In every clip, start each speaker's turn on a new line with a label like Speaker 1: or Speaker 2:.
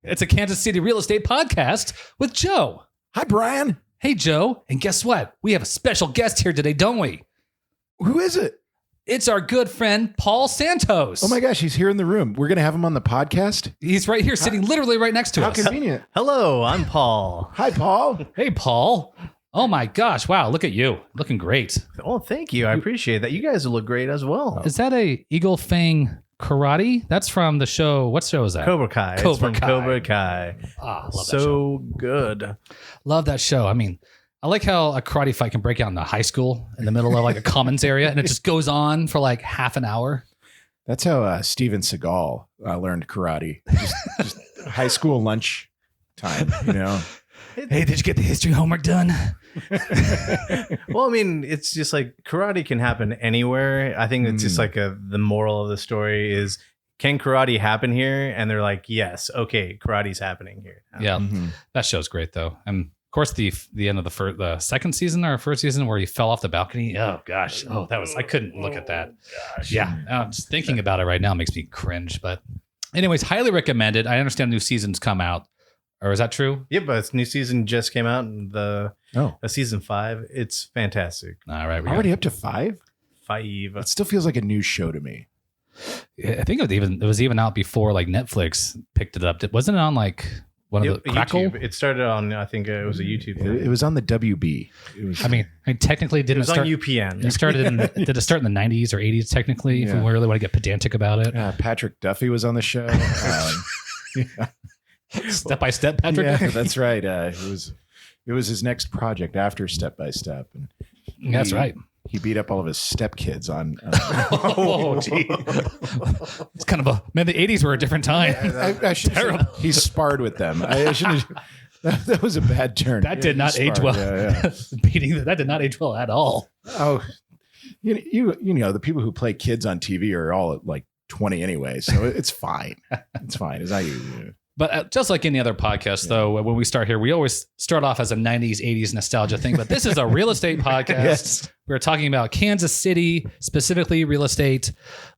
Speaker 1: It's a Kansas City real estate podcast with Joe.
Speaker 2: Hi, Brian.
Speaker 1: Hey, Joe. And guess what? We have a special guest here today, don't we?
Speaker 2: Who is it?
Speaker 1: It's our good friend, Paul Santos.
Speaker 2: Oh my gosh, he's here in the room. We're going to have him on the podcast?
Speaker 1: He's right here, sitting literally right next to
Speaker 2: How
Speaker 1: us.
Speaker 2: convenient.
Speaker 3: Hello, I'm Paul.
Speaker 2: Hi, Paul.
Speaker 1: Hey, Paul. Oh my gosh. Wow. Look at you. Looking great.
Speaker 3: Oh, thank you. I appreciate that. You guys look great as well.
Speaker 1: Is that a Eagle Fang karate? That's from the show. What show is that?
Speaker 3: Cobra Kai. It's
Speaker 1: Cobra
Speaker 3: from
Speaker 1: Kai.
Speaker 3: Cobra Kai.
Speaker 1: Ah, love that show.
Speaker 3: So good.
Speaker 1: Love that show. I mean, I like how a karate fight can break out in a high school in the middle of like a commons area and it just goes on for like half an hour.
Speaker 2: That's how Steven Seagal learned karate. Just high school lunch time, you know?
Speaker 1: Hey, did you get the history homework done?
Speaker 3: Well, I mean, it's just like karate can happen anywhere. I think it's just like the moral of the story is, can karate happen here? And they're like, yes, okay, karate's happening here.
Speaker 1: Yeah, that show's great though. And of course, the end of the second season or first season where he fell off the balcony. Oh gosh, I couldn't look at that.
Speaker 3: Gosh.
Speaker 1: Yeah, just thinking about it right now makes me cringe. But anyways, highly recommended. I understand new seasons come out, or is that true?
Speaker 3: Yeah, but new season just came out. The season 5. It's fantastic.
Speaker 1: All right, we
Speaker 2: Already up to 5?
Speaker 3: 5.
Speaker 2: It still feels like a new show to me.
Speaker 1: I think it was even out before like Netflix picked it up. Wasn't it on like one of the Crackle?
Speaker 3: YouTube. It started on, I think it was a YouTube thing.
Speaker 2: It was on the WB. It was,
Speaker 1: I mean, technically,
Speaker 3: It was on UPN.
Speaker 1: It started did it start in the 90s or 80s? Technically, if we really want to get pedantic about it.
Speaker 2: Patrick Duffy was on the show.
Speaker 1: Step by step, Patrick.
Speaker 2: Yeah, that's right. It was his next project after Step by Step, and
Speaker 1: That's right.
Speaker 2: He beat up all of his stepkids on.
Speaker 1: Oh, gee. It's kind of the 80s were a different time.
Speaker 2: I should terrible. He sparred with them. I shouldn't. That was a bad turn.
Speaker 1: That did not age well.
Speaker 2: Yeah.
Speaker 1: Beating that did not age well at all.
Speaker 2: Oh, you know the people who play kids on TV are all at like 20 anyway, so it's fine. It's fine. It's not you.
Speaker 1: But just like any other podcast, though, when we start here, we always start off as a 90s, 80s nostalgia thing. But this is a real estate podcast.
Speaker 2: Yes.
Speaker 1: We're talking about Kansas City, specifically real estate.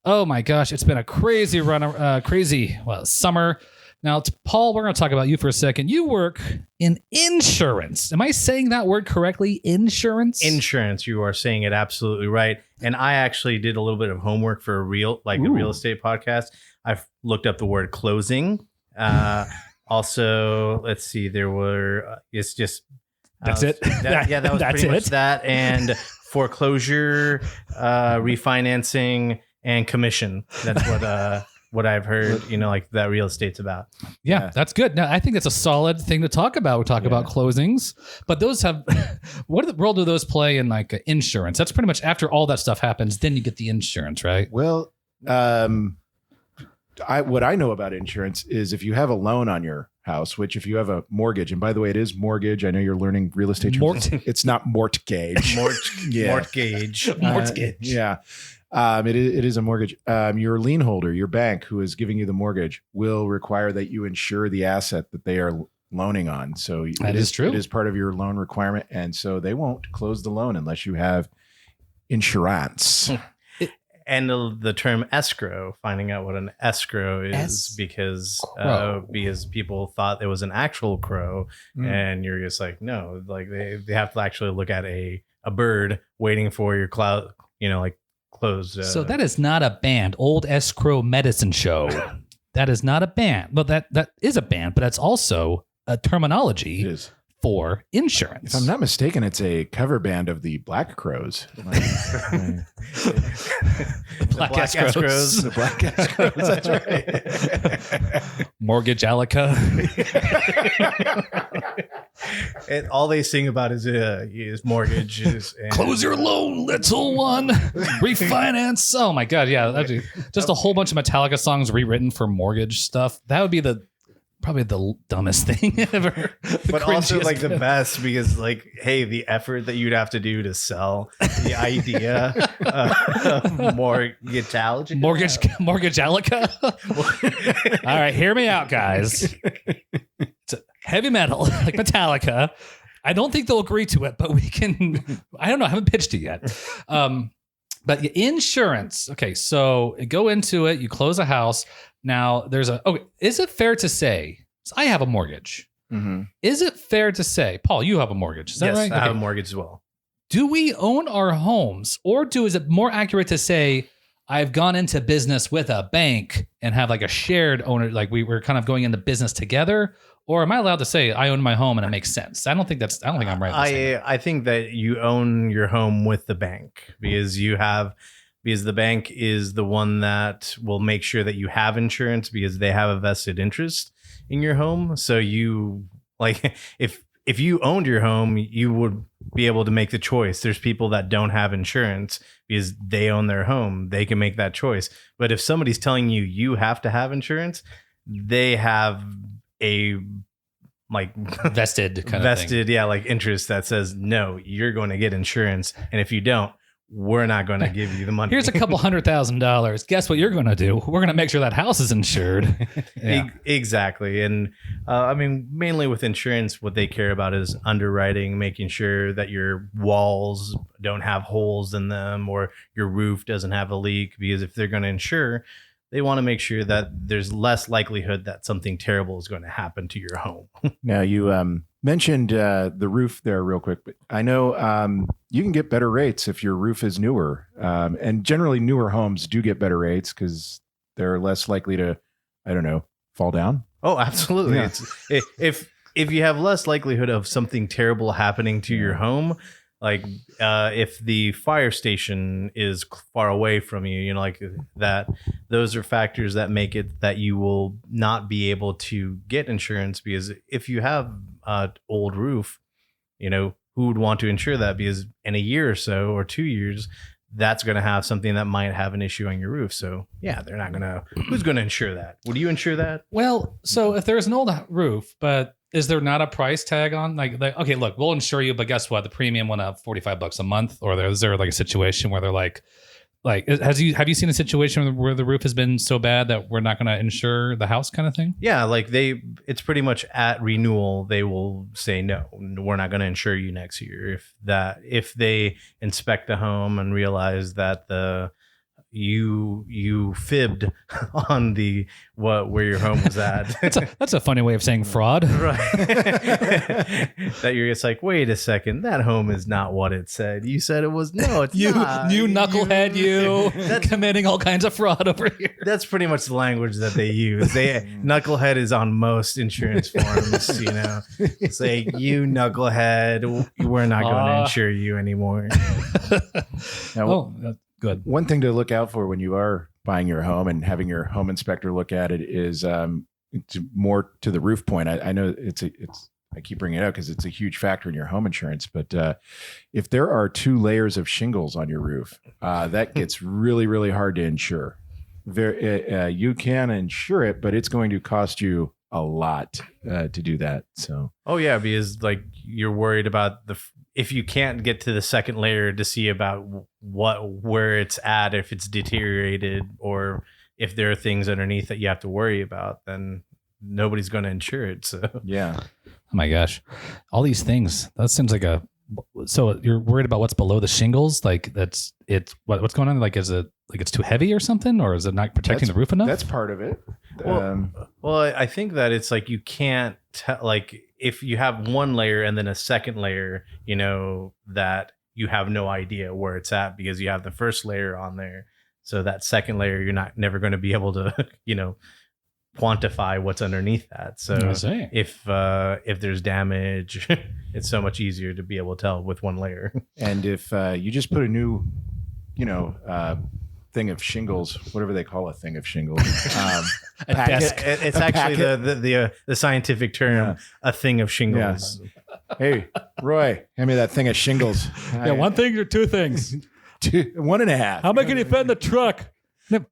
Speaker 1: Oh, my gosh. It's been a crazy summer. Now, Paul, we're going to talk about you for a second. You work in insurance. Am I saying that word correctly? Insurance?
Speaker 3: Insurance. You are saying it absolutely right. And I actually did a little bit of homework for a real estate podcast. I've looked up the word closing. Also, let's see, there were, it's just,
Speaker 1: that's it.
Speaker 3: That was pretty much that. And foreclosure, refinancing, and commission. That's what I've heard, like that real estate's about.
Speaker 1: Yeah, that's good. Now, I think that's a solid thing to talk about. We talk about closings, but those have, what role do those play in like insurance? That's pretty much after all that stuff happens, then you get the insurance, right?
Speaker 2: Well, what I know about insurance is if you have a loan on your house, which if you have a mortgage, and by the way, it is mortgage. I know you're learning real estate. It's not mortgage.
Speaker 3: Mortgage.
Speaker 2: Yeah. It is a mortgage. Your lien holder, your bank who is giving you the mortgage will require that you insure the asset that they are loaning on. So
Speaker 1: that is true.
Speaker 2: It is part of your loan requirement. And so they won't close the loan unless you have insurance.
Speaker 3: And the term escrow, finding out what an escrow is because people thought it was an actual crow, and you're just like, no, like they have to actually look at a bird waiting for your cloud, closed.
Speaker 1: So that is not a band, Old Escrow Medicine Show. That is not a band. Well, that is a band, but that's also a terminology.
Speaker 2: It is.
Speaker 1: For insurance.
Speaker 2: If I'm not mistaken, it's a cover band of the Black Crows.
Speaker 1: The Black
Speaker 2: Escrows. The Black Escrows. That's right.
Speaker 1: Mortgage Alica.
Speaker 3: And all they sing about is mortgages. And
Speaker 1: close your loan, little one. Refinance. Oh my God. Yeah. Just a whole bunch of Metallica songs rewritten for mortgage stuff. That would be probably the dumbest thing ever.
Speaker 3: But also like the best because hey, the effort that you'd have to do to sell the idea of
Speaker 1: Mortgage-alica. All right, hear me out, guys. It's heavy metal like Metallica. I don't think they'll agree to it, but we can, I don't know. I haven't pitched it yet. But insurance. Okay. So go into it. You close a house. Now is it fair to say So I have a mortgage.
Speaker 2: Mm-hmm.
Speaker 1: Is it fair to say, Paul, you have a mortgage? Is that
Speaker 3: yes,
Speaker 1: right?
Speaker 3: I have a mortgage as well.
Speaker 1: Do we own our homes, or is it more accurate to say I've gone into business with a bank and have like a shared owner, like we're kind of going into business together? Or am I allowed to say I own my home and it makes sense? I don't think I'm right.
Speaker 3: I think that you own your home with the bank because the bank is the one that will make sure that you have insurance because they have a vested interest in your home. So you like if you owned your home, you would be able to make the choice. There's people that don't have insurance because they own their home. They can make that choice. But if somebody's telling you you have to have insurance, they have a like
Speaker 1: vested kind of thing.
Speaker 3: Yeah, like interest that says, no, you're going to get insurance. And if you don't, we're not going to give you the money.
Speaker 1: Here's a couple $100,000. Guess what you're going to do? We're going to make sure that house is insured.
Speaker 3: Yeah. Exactly. And I mean, mainly with insurance, what they care about is underwriting, making sure that your walls don't have holes in them or your roof doesn't have a leak. Because if they're going to insure, they want to make sure that there's less likelihood that something terrible is going to happen to your home.
Speaker 2: Now, you mentioned the roof there real quick, but I know you can get better rates if your roof is newer. And generally newer homes do get better rates because they're less likely to, I don't know, fall down.
Speaker 3: Oh, absolutely.
Speaker 2: Yeah.
Speaker 3: If you have less likelihood of something terrible happening to your home, like if the fire station is far away from you, you know, like that, those are factors that make it that you will not be able to get insurance because if you have an old roof, you know, who would want to insure that? Because in a year or so or 2 years, that's going to have something that might have an issue on your roof. So yeah, they're not going to, who's going to insure that? Would you insure that?
Speaker 1: Well, so if there's an old roof, but is there not a price tag on like okay, look, we'll insure you, but guess what? The premium went up $45 a month. Or is there like a situation where they're like, have you seen a situation where the roof has been so bad that we're not going to insure the house kind of thing?
Speaker 3: Yeah, like it's pretty much at renewal. They will say, no, we're not going to insure you next year. If they inspect the home and realize that you fibbed on where your home was at.
Speaker 1: That's a funny way of saying fraud.
Speaker 3: Right. That you're just like, wait a second, that home is not what it said. You said it was. No, it's not.
Speaker 1: You knucklehead, you committing all kinds of fraud over here.
Speaker 3: That's pretty much the language that they use. Knucklehead is on most insurance forms, you know. Say, you knucklehead, we're not going to insure you anymore.
Speaker 2: Now,
Speaker 1: good.
Speaker 2: One thing to look out for when you are buying your home and having your home inspector look at it is more to the roof point. I know I keep bringing it up because it's a huge factor in your home insurance. But if there are 2 layers of shingles on your roof, that gets really, really hard to insure. You can insure it, but it's going to cost you a lot to do that. So.
Speaker 3: Oh yeah, because like you're worried about if you can't get to the second layer to see about where it's at, if it's deteriorated or if there are things underneath that you have to worry about, then nobody's going to insure it. So
Speaker 2: yeah.
Speaker 1: Oh my gosh, all these things. That seems like so you're worried about what's below the shingles? Like what's going on? Like is it like it's too heavy or something, or is it not protecting the roof enough?
Speaker 2: That's part of it.
Speaker 3: Well, I think that it's like you can't tell, like if you have one layer and then a second layer, you know, that you have no idea where it's at because you have the first layer on there. So that second layer, you're never going to be able to, you know, quantify what's underneath that. So if there's damage, it's so much easier to be able to tell with one layer.
Speaker 2: And if you just put a new, you know, thing of shingles, whatever they call a thing of shingles.
Speaker 3: It's actually the scientific term, a thing of shingles.
Speaker 2: Yeah. Hey, Roy, hand me that thing of shingles.
Speaker 1: Yeah, one thing or 2 things?
Speaker 2: 1.5.
Speaker 1: How am I going to fit in the truck?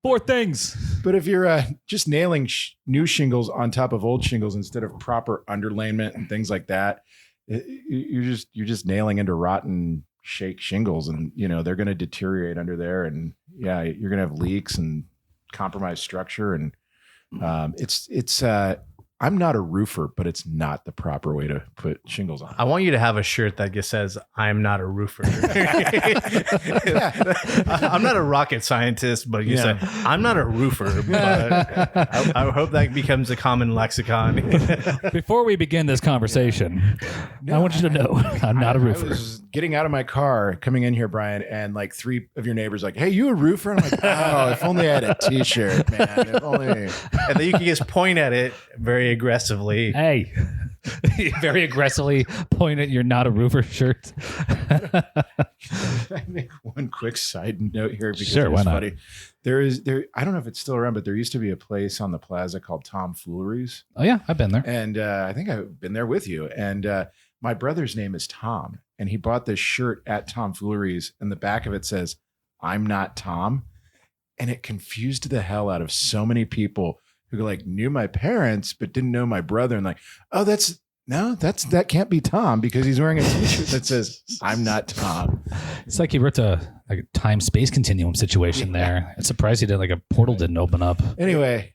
Speaker 1: 4 things.
Speaker 2: But if you're just nailing new shingles on top of old shingles instead of proper underlayment and things like that, you're just nailing into rotten shake shingles, and you know they're going to deteriorate under there, and yeah, you're going to have leaks and compromised structure, and it's I'm not a roofer, but it's not the proper way to put shingles on.
Speaker 3: I want you to have a shirt that just says, I'm not a roofer. I'm not a rocket scientist, but you say, I'm not a roofer. But I hope that becomes a common lexicon.
Speaker 1: Before we begin this conversation, I want you to know I'm not a roofer.
Speaker 2: I was getting out of my car, coming in here, Brian, and like 3 of your neighbors like, hey, you a roofer? And I'm like, oh, if only I had a t-shirt, man. If only.
Speaker 3: And then you can just point at it very aggressively.
Speaker 1: Hey, very aggressively point at you're not a roofer shirt.
Speaker 2: Can I make one quick side note here because
Speaker 1: Sure, why
Speaker 2: it's
Speaker 1: not?
Speaker 2: funny. I don't know if it's still around, but there used to be a place on the plaza called Tom Fooleries.
Speaker 1: Oh yeah, I've been there.
Speaker 2: And I think I've been there with you. And my brother's name is Tom, and he bought this shirt at Tom Fooleries, and the back of it says, I'm not Tom. And it confused the hell out of so many people who like knew my parents but didn't know my brother, and like, oh, that can't be Tom because he's wearing a t-shirt that says I'm not Tom.
Speaker 1: It's like you wrote a time space continuum situation there. I'm surprised you did like a portal didn't open up.
Speaker 2: Anyway,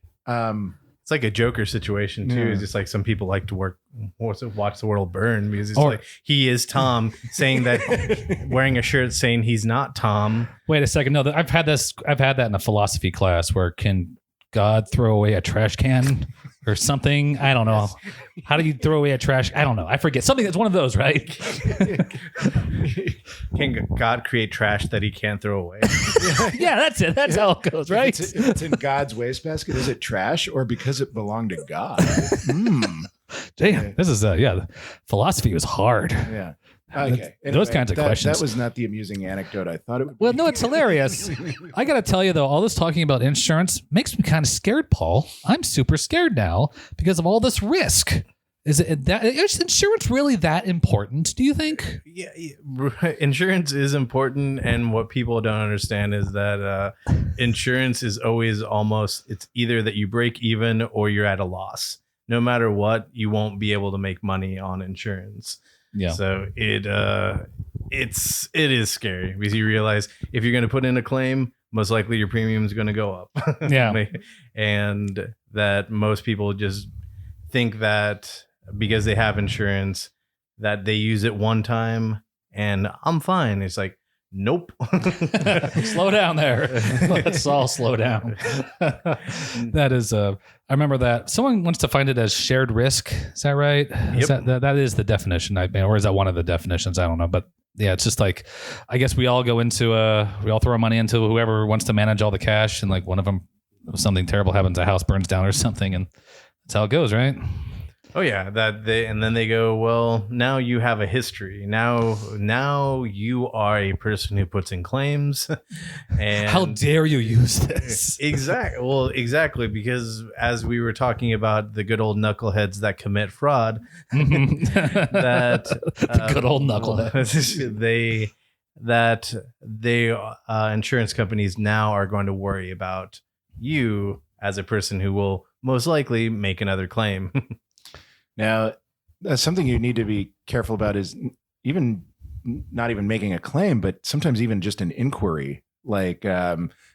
Speaker 3: It's like a Joker situation too.
Speaker 2: Yeah.
Speaker 3: It's just like some people like to watch the world burn because it's like he is Tom saying that wearing a shirt saying he's not Tom.
Speaker 1: Wait a second. No, I've had that in a philosophy class where can God throw away a trash can or something? I don't know. How do you throw away a trash? I don't know. I forget. Something that's one of those, right?
Speaker 3: Can God create trash that he can't throw away?
Speaker 1: Yeah, that's it. That's how it goes, right?
Speaker 2: If it's in God's wastebasket, is it trash or because it belonged to God?
Speaker 1: Damn, this is philosophy was hard.
Speaker 2: Yeah. Okay.
Speaker 1: Those kinds of questions.
Speaker 2: That was not the amusing anecdote I thought it would be.
Speaker 1: Well, no, it's hilarious. I got to tell you, though, all this talking about insurance makes me kind of scared, Paul. I'm super scared now because of all this risk. Is insurance really that important, do you think?
Speaker 3: Yeah, insurance is important. And what people don't understand is that insurance is always it's either that you break even or you're at a loss. No matter what, you won't be able to make money on insurance. Yeah. So it is scary because you realize if you're going to put in a claim, most likely your premium is going to go up.
Speaker 1: Yeah.
Speaker 3: And that most people just think that because they have insurance that they use it one time and I'm fine. It's like, nope.
Speaker 1: Slow down there. Let's all slow down. That is I remember that someone wants to find it as shared risk. Is that right?
Speaker 3: Yep.
Speaker 1: That is the definition, or is that one of the definitions? I don't know, but yeah, it's just like I guess we all go into we all throw our money into whoever wants to manage all the cash, and like one of them, something terrible happens, a house burns down or something, and that's how it goes, right?
Speaker 3: Oh yeah, and then they go, well, now you have a history. Now you are a person who puts in claims. And
Speaker 1: how dare you use this?
Speaker 3: Exactly, because as we were talking about the good old knuckleheads that commit fraud, that
Speaker 1: the good old knuckleheads,
Speaker 3: insurance companies now are going to worry about you as a person who will most likely make another claim.
Speaker 2: Now, something you need to be careful about is even not even making a claim, but sometimes even just an inquiry, like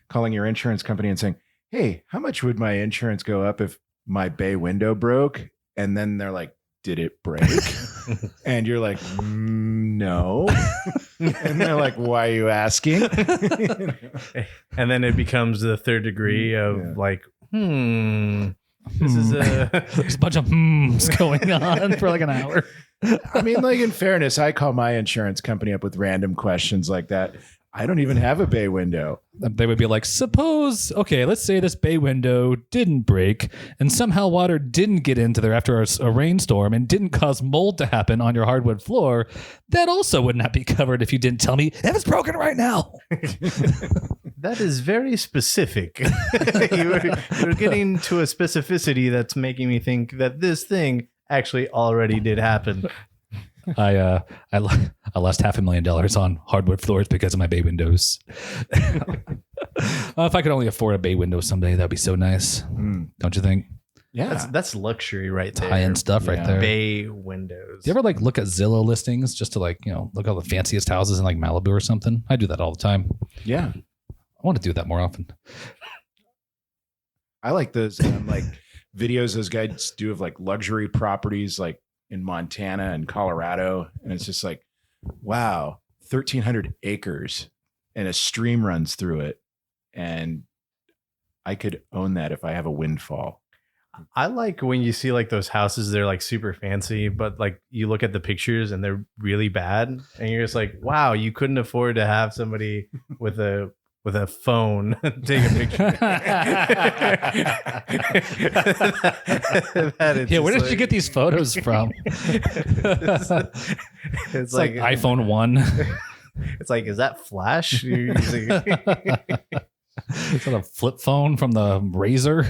Speaker 2: calling your insurance company and saying, hey, how much would my insurance go up if my bay window broke? And then they're like, did it break? And you're like, no. And they're like, why are you asking?
Speaker 3: And then it becomes the third degree of like, This is
Speaker 1: there's a bunch of going on for like an hour.
Speaker 2: I mean, like in fairness, I call my insurance company up with random questions like that. I don't even have a bay window.
Speaker 1: They would be like, let's say this bay window didn't break and somehow water didn't get into there after a rainstorm and didn't cause mold to happen on your hardwood floor. That also would not be covered if you didn't tell me if it's broken right now.
Speaker 3: That is very specific. You're getting to a specificity that's making me think that this thing actually already did happen.
Speaker 1: I lost $500,000 on hardwood floors because of my bay windows. If I could only afford a bay window someday, that'd be so nice. Don't you think?
Speaker 2: Yeah,
Speaker 3: that's luxury right there.
Speaker 1: High-end stuff right there.
Speaker 3: Bay windows.
Speaker 1: Do you ever like look at Zillow listings just to like, look at all the fanciest houses in like Malibu or something? I do that all the time.
Speaker 2: Yeah.
Speaker 1: I want to do that more often.
Speaker 2: I like those like videos those guys do of like luxury properties like in Montana and Colorado. And it's just like, wow, 1,300 acres and a stream runs through it. And I could own that if I have a windfall.
Speaker 3: I like when you see like those houses, they're like super fancy, but like you look at the pictures and they're really bad. And you're just like, wow, you couldn't afford to have somebody with a phone take a picture.
Speaker 1: Yeah, where did you get these photos from?
Speaker 3: It's
Speaker 1: like iPhone 1.
Speaker 3: It's like, is that Flash? You're using
Speaker 1: Is that a flip phone from the Razor?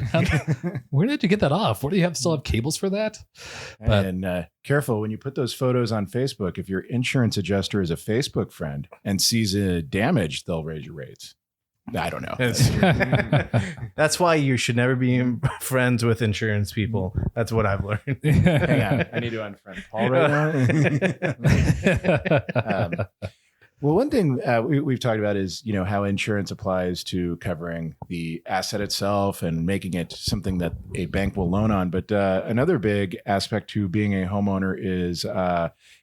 Speaker 1: Where did you get that off? Where do you still have cables for that? But,
Speaker 2: and careful when you put those photos on Facebook. If your insurance adjuster is a Facebook friend and sees a damage, they'll raise your rates. I don't know.
Speaker 3: That's why you should never be friends with insurance people. That's what I've learned.
Speaker 2: Hang on. I need to unfriend Paul right now. Well, one thing we've talked about is, how insurance applies to covering the asset itself and making it something that a bank will loan on. But another big aspect to being a homeowner is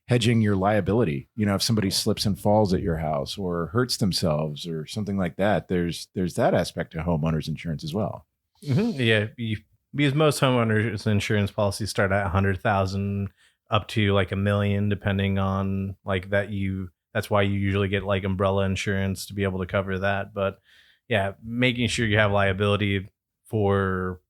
Speaker 2: hedging your liability. If somebody slips and falls at your house or hurts themselves or something like that, there's that aspect to homeowners insurance as well.
Speaker 3: Mm-hmm. Yeah, because most homeowners insurance policies start at 100,000 up to like $1 million, depending on like that That's why you usually get like umbrella insurance to be able to cover that. But yeah, making sure you have liability for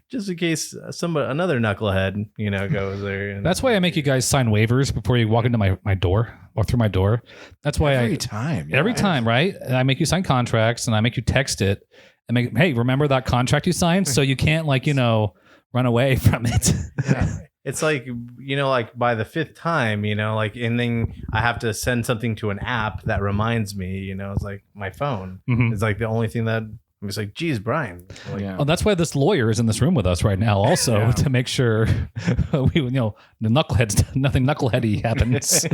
Speaker 3: just in case another knucklehead, goes there. And
Speaker 1: that's why I make you guys sign waivers before you walk into my door or through my door. That's why every time, right? And I make you sign contracts and I make you text it and hey, remember that contract you signed? So you can't run away from it.
Speaker 3: Yeah. It's like, like by the fifth time, and then I have to send something to an app that reminds me, it's like my phone.
Speaker 1: Mm-hmm.
Speaker 3: It's like the only thing that I'm just like, geez, Brian. Like,
Speaker 1: yeah. Well, that's why this lawyer is in this room with us right now also to make sure the nothing knuckleheady happens.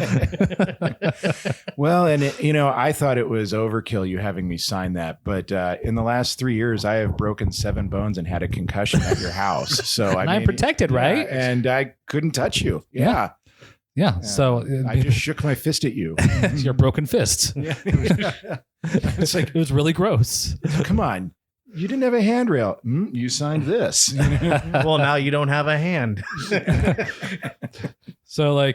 Speaker 2: Well, and I thought it was overkill you having me sign that, but in the last 3 years, I have broken 7 bones and had a concussion at your house. So
Speaker 1: I'm protected, right?
Speaker 2: And I couldn't touch you. Yeah.
Speaker 1: So
Speaker 2: I just shook my fist at you.
Speaker 1: Your broken fist.
Speaker 2: Yeah. It's like,
Speaker 1: it was really gross.
Speaker 2: Come on. You didn't have a handrail. You signed this.
Speaker 3: Well, now you don't have a hand.
Speaker 1: So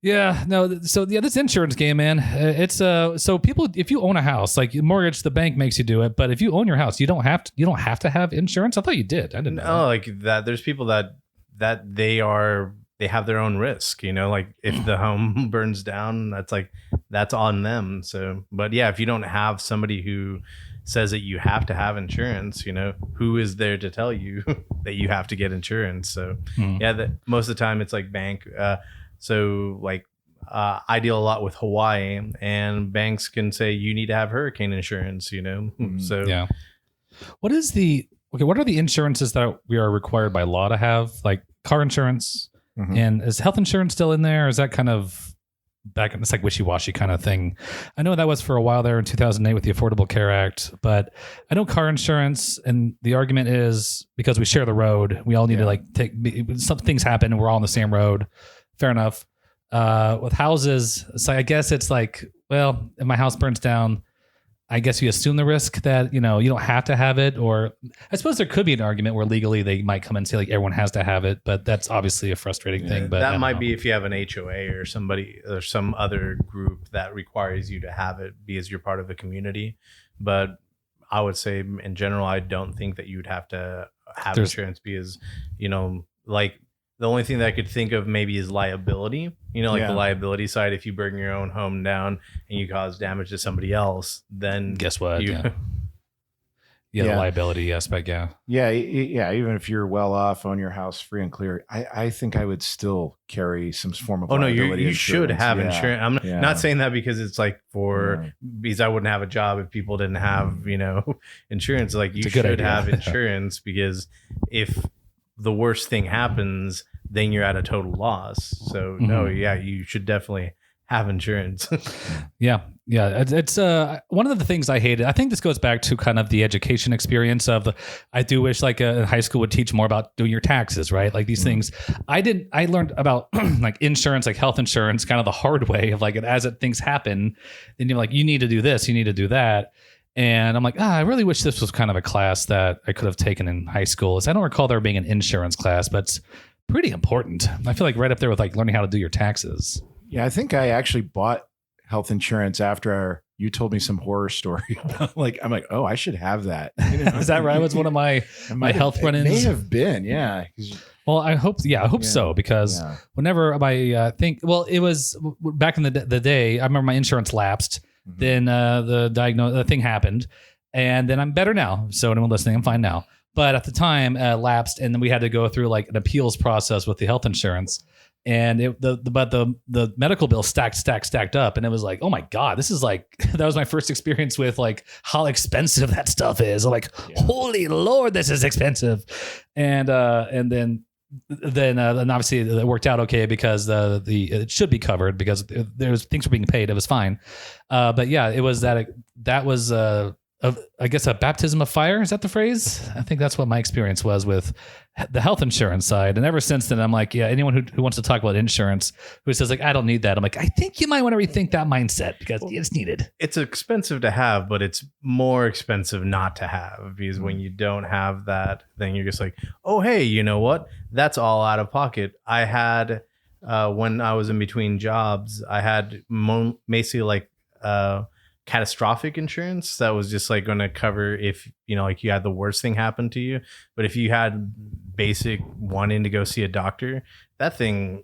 Speaker 1: this insurance game, man, it's so people, if you own a house, like mortgage, the bank makes you do it, but if you own your house, you don't have to have insurance. I thought you did. I didn't know.
Speaker 3: No, like that. There's people that they have their own risk, like if the home burns down, that's on them. So, but yeah, if you don't have somebody who says that you have to have insurance, who is there to tell you that you have to get insurance? So most of the time it's like bank. I deal a lot with Hawaii, and banks can say you need to have hurricane insurance, So
Speaker 1: yeah. What are the insurances that we are required by law to have, like car insurance? Mm-hmm. And is health insurance still in there? Or is that kind of back? It's like wishy-washy kind of thing. I know that was for a while there in 2008 with the Affordable Care Act, but I know car insurance, and the argument is because we share the road, we all need to some things happen and we're all on the same road. Fair enough. With houses, so I guess it's like, well, if my house burns down, I guess you assume the risk that, you don't have to have it. Or I suppose there could be an argument where legally they might come and say like everyone has to have it, but that's obviously a frustrating thing. But
Speaker 3: that might be if you have an HOA or somebody or some other group that requires you to have it because you're part of a community. But I would say in general, I don't think that you'd have to have insurance because, like the only thing that I could think of maybe is liability, the liability side. If you burn your own home down and you cause damage to somebody else, then
Speaker 1: guess what? The liability aspect. Yeah.
Speaker 2: Even if you're well off, own your house free and clear, I think I would still carry some form of liability.
Speaker 3: You should have insurance. I'm not saying that because it's like because I wouldn't have a job if people didn't have, insurance. Like you should have insurance because if the worst thing happens, then you're at a total loss. So you should definitely have insurance.
Speaker 1: Yeah. It's one of the things I hated. I think this goes back to kind of the education experience of I do wish like high school would teach more about doing your taxes, right? Like these things. I learned about like insurance, like health insurance, kind of the hard way of like as things happen, then you're like, you need to do this, you need to do that. And I'm like, I really wish this was kind of a class that I could have taken in high school. I don't recall there being an insurance class, but it's pretty important. I feel like right up there with like learning how to do your taxes.
Speaker 2: Yeah, I think I actually bought health insurance after you told me some horror story. Like, I'm like, oh, I should have that. You know?
Speaker 1: Is that right? It was one of my health run-ins.
Speaker 2: It may have been, yeah.
Speaker 1: Well, I hope so, because whenever it was back in the day, I remember my insurance lapsed. Mm-hmm. Then the thing happened, and then I'm better now. So anyone listening, I'm fine now. But at the time, lapsed, and then we had to go through like an appeals process with the health insurance. And the medical bill stacked up, and it was like, oh my God, this is like, that was my first experience with like how expensive that stuff is. I'm like, holy Lord, this is expensive. And then obviously it worked out okay because it should be covered because there's things were being paid. It was fine. But yeah, it was that was I guess a baptism of fire. Is that the phrase? I think that's what my experience was with the health insurance side. And ever since then, I'm like, yeah, anyone who wants to talk about insurance, who says like, I don't need that. I'm like, I think you might want to rethink that mindset because it's needed.
Speaker 3: It's expensive to have, but it's more expensive not to have, because when you don't have that thing, you're just like, oh, hey, you know what? That's all out of pocket. I had, when I was in between jobs, I had basically like, catastrophic insurance that was just like going to cover if like you had the worst thing happen to you. But if you had basic wanting to go see a doctor, that thing,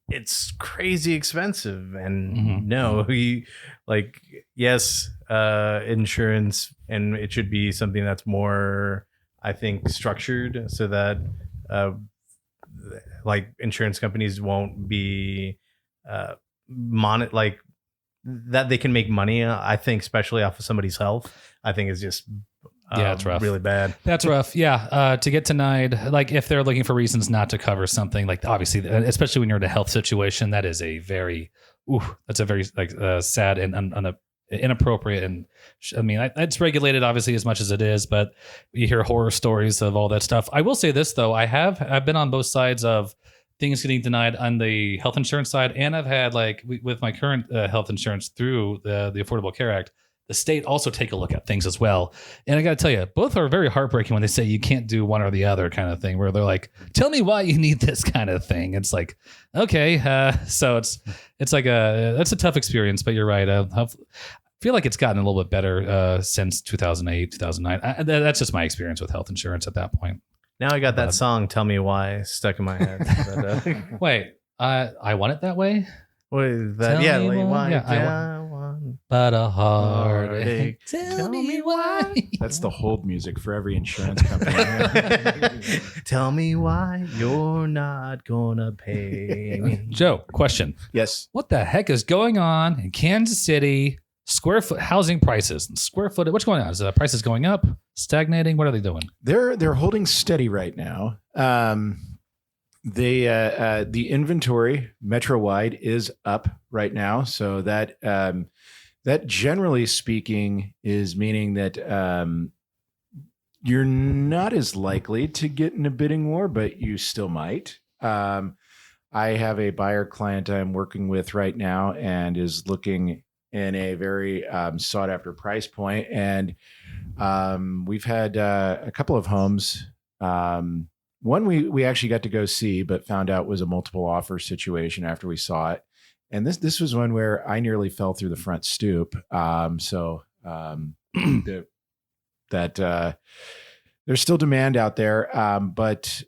Speaker 3: it's crazy expensive. And insurance, and it should be something that's more, I think, structured so that like insurance companies won't be that they can make money. I think, especially off of somebody's health, I think is just it's rough. Really bad.
Speaker 1: That's rough. Yeah. To get denied, like if they're looking for reasons not to cover something, like obviously, especially when you're in a health situation, that is a very, sad and inappropriate. And I mean, it's regulated obviously as much as it is, but you hear horror stories of all that stuff. I will say this though, I've been on both sides of things getting denied on the health insurance side, and I've had like with my current health insurance through the Affordable Care Act, the state also take a look at things as well. And I got to tell you, both are very heartbreaking when they say you can't do one or the other kind of thing, where they're like, tell me why you need this kind of thing. It's like, okay. So it's like that's a tough experience, but you're right. I feel like it's gotten a little bit better since 2008, 2009. That's just my experience with health insurance at that point.
Speaker 3: Now I got that song, Tell Me Why, stuck in my head. But,
Speaker 1: wait, I want it that way?
Speaker 3: Wait,
Speaker 1: but a heartache.
Speaker 3: Tell me why.
Speaker 2: That's the hold music for every insurance company.
Speaker 3: Tell me why you're not gonna pay me.
Speaker 1: Joe, question.
Speaker 2: Yes.
Speaker 1: What the heck is going on in Kansas City? Square foot housing prices and square foot. What's going on? Is the prices going up, stagnating? What are they doing?
Speaker 2: They're holding steady right now. The inventory metro wide is up right now, so that generally speaking is meaning that you're not as likely to get in a bidding war, but you still might. I have a buyer client I'm working with right now and is looking in a very sought after price point. And we've had a couple of homes. One we actually got to go see, but found out was a multiple offer situation after we saw it. And this was one where I nearly fell through the front stoop. There's still demand out there, but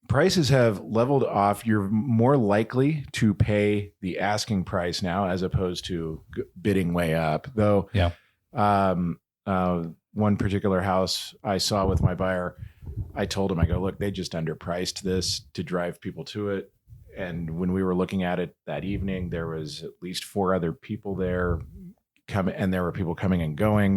Speaker 2: prices have leveled off. You're more likely to pay the asking price now as opposed to bidding way up. Though, one particular house I saw with my buyer, I told him, I go, look, they just underpriced this to drive people to it. And when we were looking at it that evening, there was at least 4 other people there and there were people coming and going.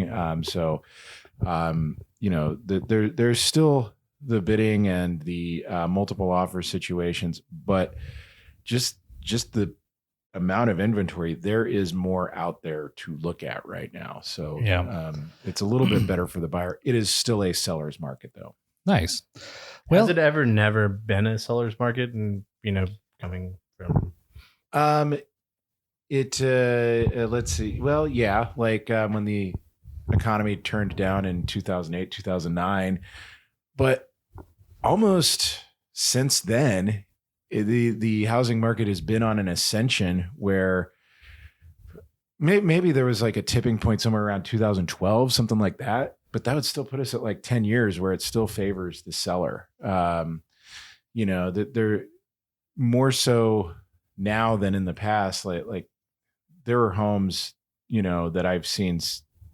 Speaker 2: There's still the bidding and the multiple offer situations, but just the amount of inventory, there is more out there to look at right now. So it's a little bit better for the buyer. It is still a seller's market though.
Speaker 1: Nice. Well,
Speaker 3: has it ever never been a seller's market? And, coming from,
Speaker 2: let's see. Well, yeah, like when the economy turned down in 2008, 2009, but almost since then, the housing market has been on an ascension where maybe there was like a tipping point somewhere around 2012, something like that. But that would still put us at like 10 years where it still favors the seller. That they're more so now than in the past. Like there are homes, that I've seen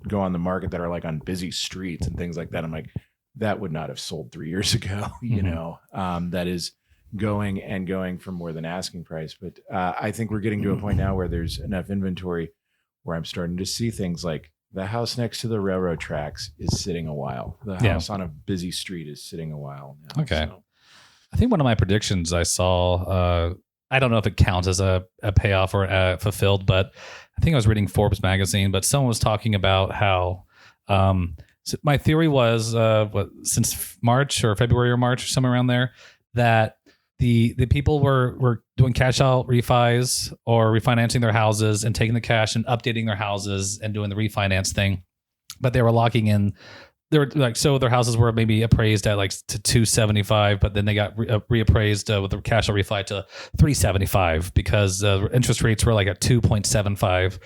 Speaker 2: go on the market that are like on busy streets and things like that. I'm like, that would not have sold 3 years ago, that is going for more than asking price. But I think we're getting to a point now where there's enough inventory where I'm starting to see things like the house next to the railroad tracks is sitting a while. The house on a busy street is sitting a while now.
Speaker 1: Okay. So. I think one of my predictions I saw, I don't know if it counts as a payoff or fulfilled, but I think I was reading Forbes magazine, but someone was talking about how so my theory was since March or February or March or somewhere around there, that the people were doing cash out refis or refinancing their houses and taking the cash and updating their houses and doing the refinance thing, but they were locking in. They were like, so their houses were maybe appraised at like to 275, but then they got reappraised with the cash out refi to 375 because interest rates were like at 2.75,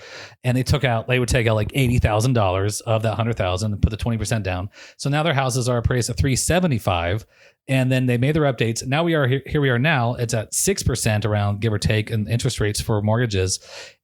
Speaker 1: and they would take out like $80,000 of that 100,000 and put the 20% down. So now their houses are appraised at 375. And then they made their updates. Now we are here. We are now. It's at 6% around, give or take, in interest rates for mortgages.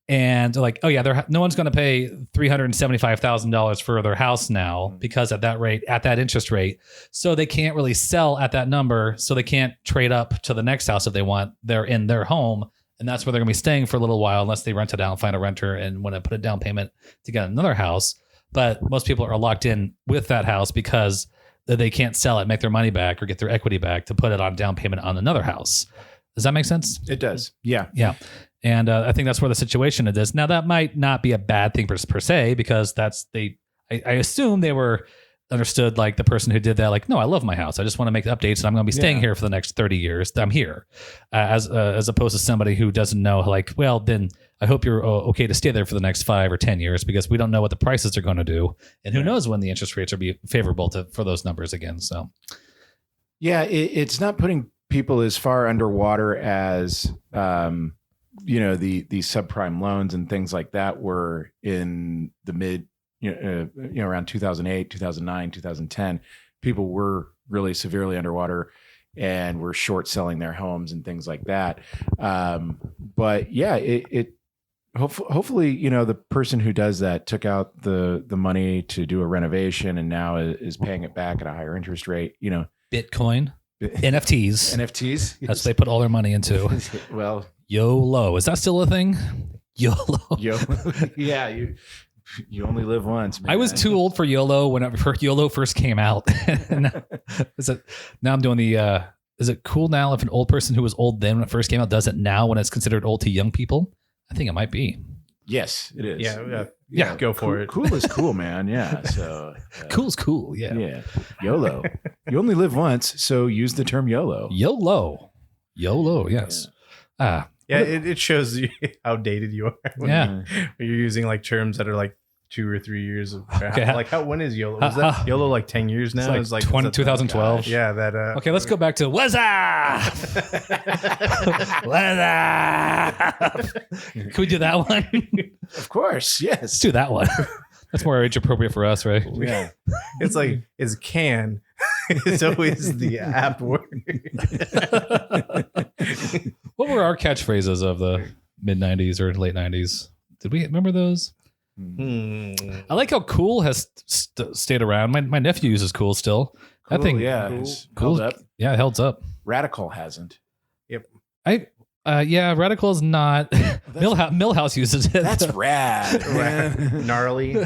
Speaker 1: And they're like, oh yeah, no one's going to pay $375,000 for their house now because at that rate, at that interest rate. So they can't really sell at that number. So they can't trade up to the next house if they want. They're in their home, and that's where they're going to be staying for a little while unless they rent it out and find a renter and want to put a down payment to get another house. But most people are locked in with that house because they can't sell it, make their money back, or get their equity back to put it on down payment on another house. Does that make sense?
Speaker 2: It does. Yeah.
Speaker 1: Yeah. And I think that's where the situation it is. Now, that might not be a bad thing per se, because I assume they were understood, like the person who did that, like, no, I love my house. I just want to make updates, and I'm going to be staying here for the next 30 years. I'm here. As opposed to somebody who doesn't know, like, well, then I hope you're okay to stay there for the next 5 or 10 years, because we don't know what the prices are going to do. And who knows when the interest rates will be favorable for those numbers again. So,
Speaker 2: yeah, it's not putting people as far underwater as, the subprime loans and things like that were in the mid, around 2008, 2009, 2010. People were really severely underwater and were short selling their homes and things like that. But yeah, hopefully, the person who does that took out the money to do a renovation and now is paying it back at a higher interest rate,
Speaker 1: Bitcoin, NFTs.
Speaker 2: That's
Speaker 1: what they put all their money into.
Speaker 2: Well,
Speaker 1: YOLO. Is that still a thing? YOLO.
Speaker 2: Yeah. You only live once, man.
Speaker 1: I was too old for YOLO when YOLO first came out. Now I'm doing the, is it cool now if an old person who was old then when it first came out does it now when it's considered old to young people? I think it might be.
Speaker 2: Yes, it is.
Speaker 3: Yeah, go for it.
Speaker 2: Cool is cool, man. Yeah. So
Speaker 1: cool's cool. Yeah.
Speaker 2: Yeah. YOLO. You only live once, so use the term YOLO.
Speaker 1: YOLO. Yes.
Speaker 3: Yeah, it shows you how dated you are when you're using like terms that are like 2 or 3 years of when is YOLO? Was that YOLO like 10 years now?
Speaker 1: It's like 2012.
Speaker 3: Yeah, that
Speaker 1: okay, let's go back to what's up? What's up? Can we do that one?
Speaker 2: Of course, yes.
Speaker 1: Let's do that one. That's more age appropriate for us, right?
Speaker 2: Yeah.
Speaker 3: It's like it's can. It's always the app word.
Speaker 1: What were our catchphrases of the mid 90s or late 90s? Did we remember those? I like how cool has stayed around. My nephew uses cool still.
Speaker 2: Cool,
Speaker 1: I think
Speaker 2: cool. Held up.
Speaker 1: Yeah, it holds up.
Speaker 2: Radical hasn't.
Speaker 3: Yep.
Speaker 1: Radical is not. Millhouse uses it.
Speaker 2: That's rad.
Speaker 3: Gnarly.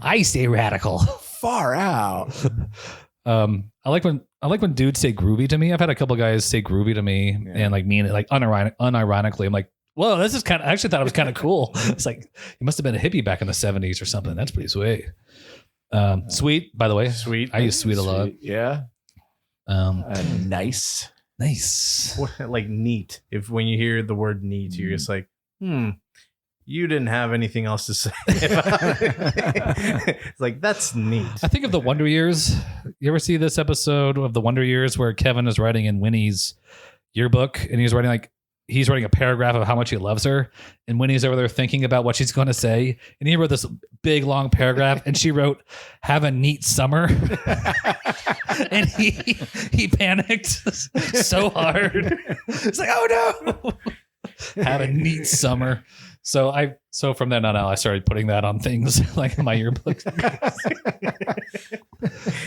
Speaker 1: I say radical.
Speaker 2: Far out.
Speaker 1: I like when dudes say groovy to me. I've had a couple guys say groovy to me and like mean it like unironically. I'm like, Whoa, this is kind of, I actually thought it was kind of cool. It's like, he must have been a hippie back in the 70s or something. That's pretty sweet. Sweet, by the way.
Speaker 3: Sweet.
Speaker 1: I use sweet a lot.
Speaker 2: Yeah. Nice.
Speaker 1: Nice.
Speaker 3: Like neat. If when you hear the word neat, you're just like, you didn't have anything else to say. It's like, that's neat.
Speaker 1: I think of the Wonder Years. You ever see this episode of the Wonder Years where Kevin is writing in Winnie's yearbook and he's writing a paragraph of how much he loves her, and Winnie's over there thinking about what she's going to say, and he wrote this big long paragraph and she wrote, "Have a neat summer." And he panicked so hard. It's like, oh no. Have a neat summer. So from then on out, I started putting that on things like in my yearbooks.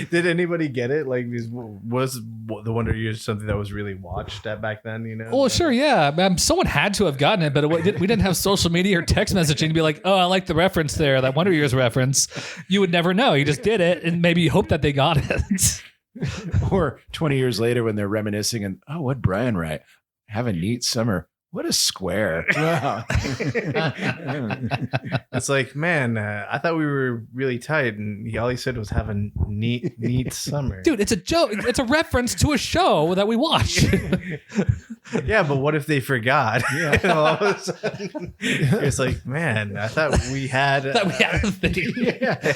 Speaker 3: Did anybody get it? Like, was the Wonder Years something that was really watched at back then? You know?
Speaker 1: Well, sure, yeah. Someone had to have gotten it, but we didn't have social media or text messaging to be like, "Oh, I like the reference there, that Wonder Years reference." You would never know. You just did it, and maybe you hope that they got it.
Speaker 2: Or 20 years later when they're reminiscing and, oh, what'd Brian write? Have a neat summer. What a square. Wow.
Speaker 3: It's like, man, I thought we were really tight, and all he said was have a neat summer.
Speaker 1: Dude, it's a joke. It's a reference to a show that we watch.
Speaker 3: Yeah, but what if they forgot?
Speaker 2: Yeah.
Speaker 3: And all of a sudden, it's like, man, I thought we had
Speaker 1: a thing.
Speaker 2: Yeah.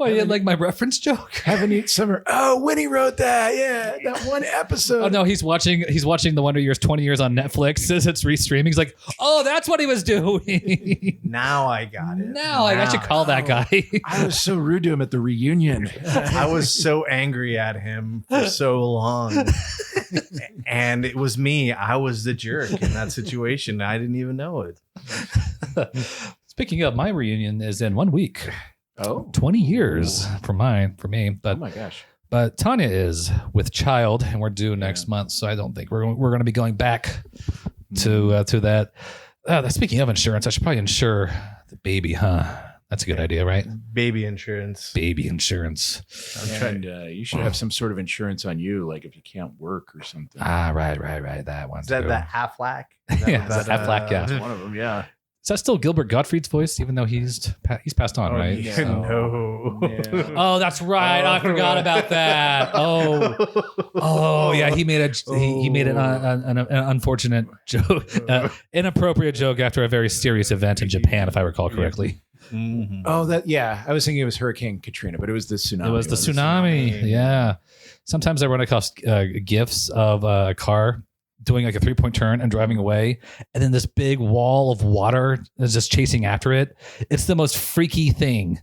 Speaker 1: Oh, you didn't like my reference joke?
Speaker 2: Have a neat summer. Oh, Winnie wrote that. Yeah, that one episode.
Speaker 1: Oh no, he's watching the Wonder Years 20 years on Netflix. Says it's restreaming. He's like, oh, that's what he was doing.
Speaker 3: Now I got it.
Speaker 1: Now I should call that guy.
Speaker 2: I was so rude to him at the reunion.
Speaker 3: I was so angry at him for so long. And it was me. I was the jerk in that situation. I didn't even know it.
Speaker 1: Speaking of, my reunion is in 1 week.
Speaker 2: Oh,
Speaker 1: 20 years for me. But
Speaker 2: oh my gosh.
Speaker 1: But Tanya is with child, and we're due next month, so I don't think we're going to be going back to that. Speaking of insurance, I should probably insure the baby, huh? That's a good idea, right?
Speaker 3: Baby insurance.
Speaker 1: Baby insurance.
Speaker 2: And you should have some sort of insurance on you, like if you can't work or something.
Speaker 1: Right. That one.
Speaker 3: Is that the Aflac?
Speaker 1: Yeah, Aflac. Yeah,
Speaker 2: That's one of them. Yeah.
Speaker 1: Is that still Gilbert Gottfried's voice, even though he's passed on, right?
Speaker 3: Yeah.
Speaker 1: So-
Speaker 3: No.
Speaker 2: Yeah.
Speaker 1: Oh, that's right. I forgot about that. Oh, yeah. He made an unfortunate joke, inappropriate joke after a very serious event in Japan, if I recall correctly.
Speaker 3: Mm-hmm.
Speaker 2: Oh, I was thinking it was Hurricane Katrina, but it was the tsunami.
Speaker 1: It was the tsunami. Yeah. Sometimes I run across GIFs of a car doing like a 3-point turn and driving away, and then this big wall of water is just chasing after it. It's the most freaky thing.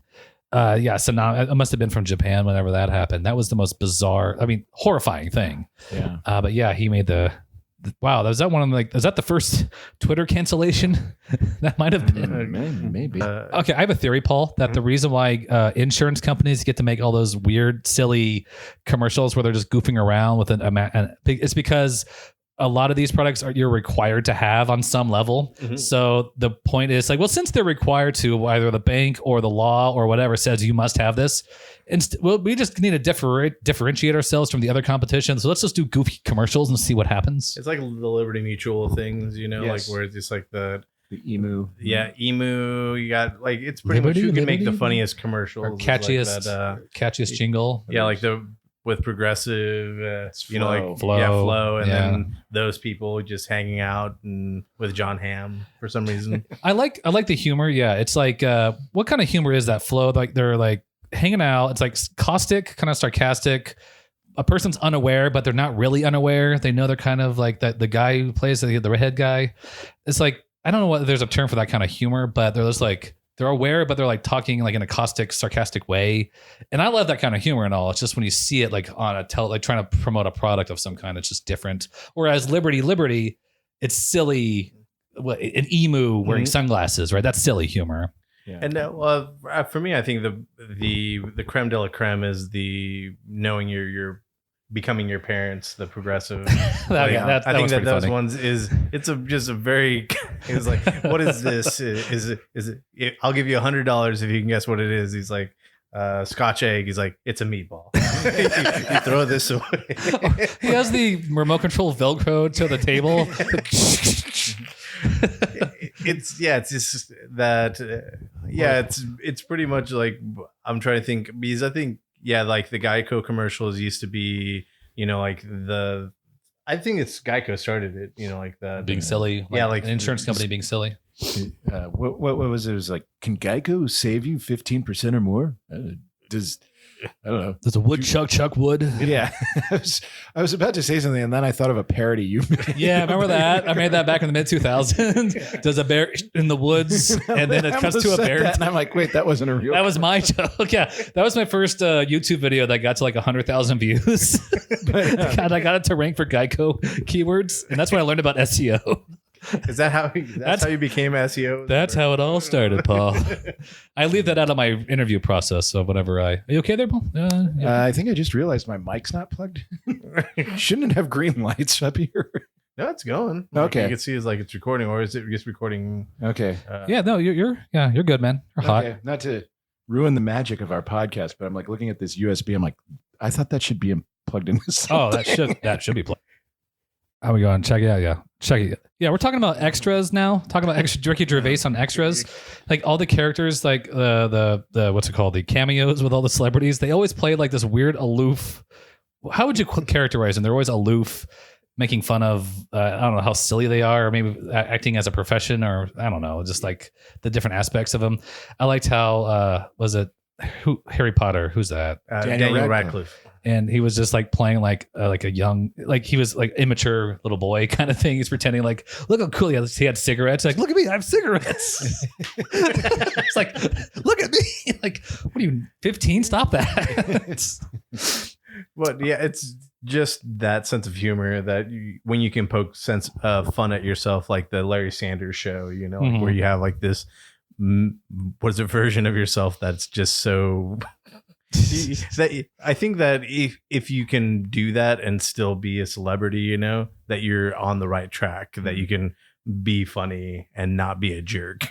Speaker 1: Tsunami. It must have been from Japan whenever that happened. That was the most bizarre, horrifying thing.
Speaker 2: Yeah.
Speaker 1: But yeah, he made wow. Was that one of is that the first Twitter cancellation? That might have been.
Speaker 2: Maybe.
Speaker 1: Okay, I have a theory, Paul, that the reason why insurance companies get to make all those weird, silly commercials where they're just goofing around with it's because a lot of these products you're required to have on some level. Mm-hmm. So the point is like, well, since they're required to, either the bank or the law or whatever says you must have this, we just need to differentiate ourselves from the other competition. So let's just do goofy commercials and see what happens.
Speaker 3: It's like the Liberty Mutual things,
Speaker 2: Yes.
Speaker 3: like where it's just like the
Speaker 2: emu.
Speaker 3: Yeah, emu. You got like, it's pretty much who can make the funniest commercials.
Speaker 1: Or catchiest, catchiest jingle.
Speaker 3: Yeah, like with Progressive, Flow, and then those people just hanging out and with John Hamm for some reason.
Speaker 1: I like the humor. Yeah, it's like what kind of humor is that? Flow, like they're like hanging out. It's like caustic, kind of sarcastic. A person's unaware, but they're not really unaware. They know they're kind of like the guy who plays the redhead guy. It's like, I don't know what there's a term for that kind of humor, but they're just like, they're aware, but they're like talking like in a caustic, sarcastic way. And I love that kind of humor and all. It's just when you see it like on like trying to promote a product of some kind, it's just different. Whereas Liberty, it's silly. An emu wearing sunglasses, right? That's silly humor.
Speaker 3: Yeah. And for me, I think the creme de la creme is the knowing you're becoming your parents, the Progressive. I think that those ones it's just a very, it's like, what is this? Is it I'll give you $100 if you can guess what it is. He's like, Scotch egg. He's like, it's a meatball. You throw this away.
Speaker 1: He has the remote control Velcro to the table.
Speaker 3: It's just that. It's pretty much like, I'm trying to think, because I think like the Geico commercials used to be, like I think it's Geico started it, like that
Speaker 1: Being silly. Like an insurance company being silly.
Speaker 2: What was it? It was like, can Geico save you 15% or more? I don't know.
Speaker 1: There's a woodchuck wood.
Speaker 2: Yeah. I was about to say something, and then I thought of a parody you made.
Speaker 1: Yeah, remember that? I made that back in the mid 2000s. There's a bear in the woods, and then it cuts to a bear.
Speaker 2: And I'm like, wait, that wasn't a real.
Speaker 1: That was my joke. Yeah, that was my first YouTube video that got to like 100,000 views. God, I got it to rank for Geico keywords, and that's when I learned about SEO.
Speaker 3: Is that how that's how you became SEO?
Speaker 1: That's how it all started, Paul. I leave that out of my interview process. So whenever are you okay there, Paul? Yeah.
Speaker 2: I think I just realized my mic's not plugged in. Shouldn't it have green lights up here?
Speaker 3: No, it's going.
Speaker 2: Okay.
Speaker 3: You can see it's recording, or is it just recording?
Speaker 2: Okay.
Speaker 1: Yeah, no, you're good, man. You're hot.
Speaker 2: Okay. Not to ruin the magic of our podcast, but I'm like looking at this USB. I'm like, I thought that should be plugged into something.
Speaker 1: Oh, that should be plugged. How we going? Check it out. Yeah. Check it. Yeah. We're talking about extras now. Talking about Ricky Gervais on extras. Like all the characters, like the what's it called? The cameos with all the celebrities. They always play like this weird aloof. How would you characterize them? They're always aloof, making fun of, I don't know how silly they are, or maybe acting as a profession, or I don't know, just like the different aspects of them. I liked how, Harry Potter, who's that?
Speaker 3: Daniel Radcliffe.
Speaker 1: And he was just like playing like a young, like he was like immature little boy kind of thing. He's pretending like, look how cool he had cigarettes. Like, look at me, I have cigarettes. It's like, look at me. Like, what are you, 15? Stop that.
Speaker 3: But yeah, it's just that sense of humor that when you can poke sense of fun at yourself, like the Larry Sanders Show, like where you have like this, what is a version of yourself that's just so... I think that if you can do that and still be a celebrity, that you're on the right track, that you can be funny and not be a jerk,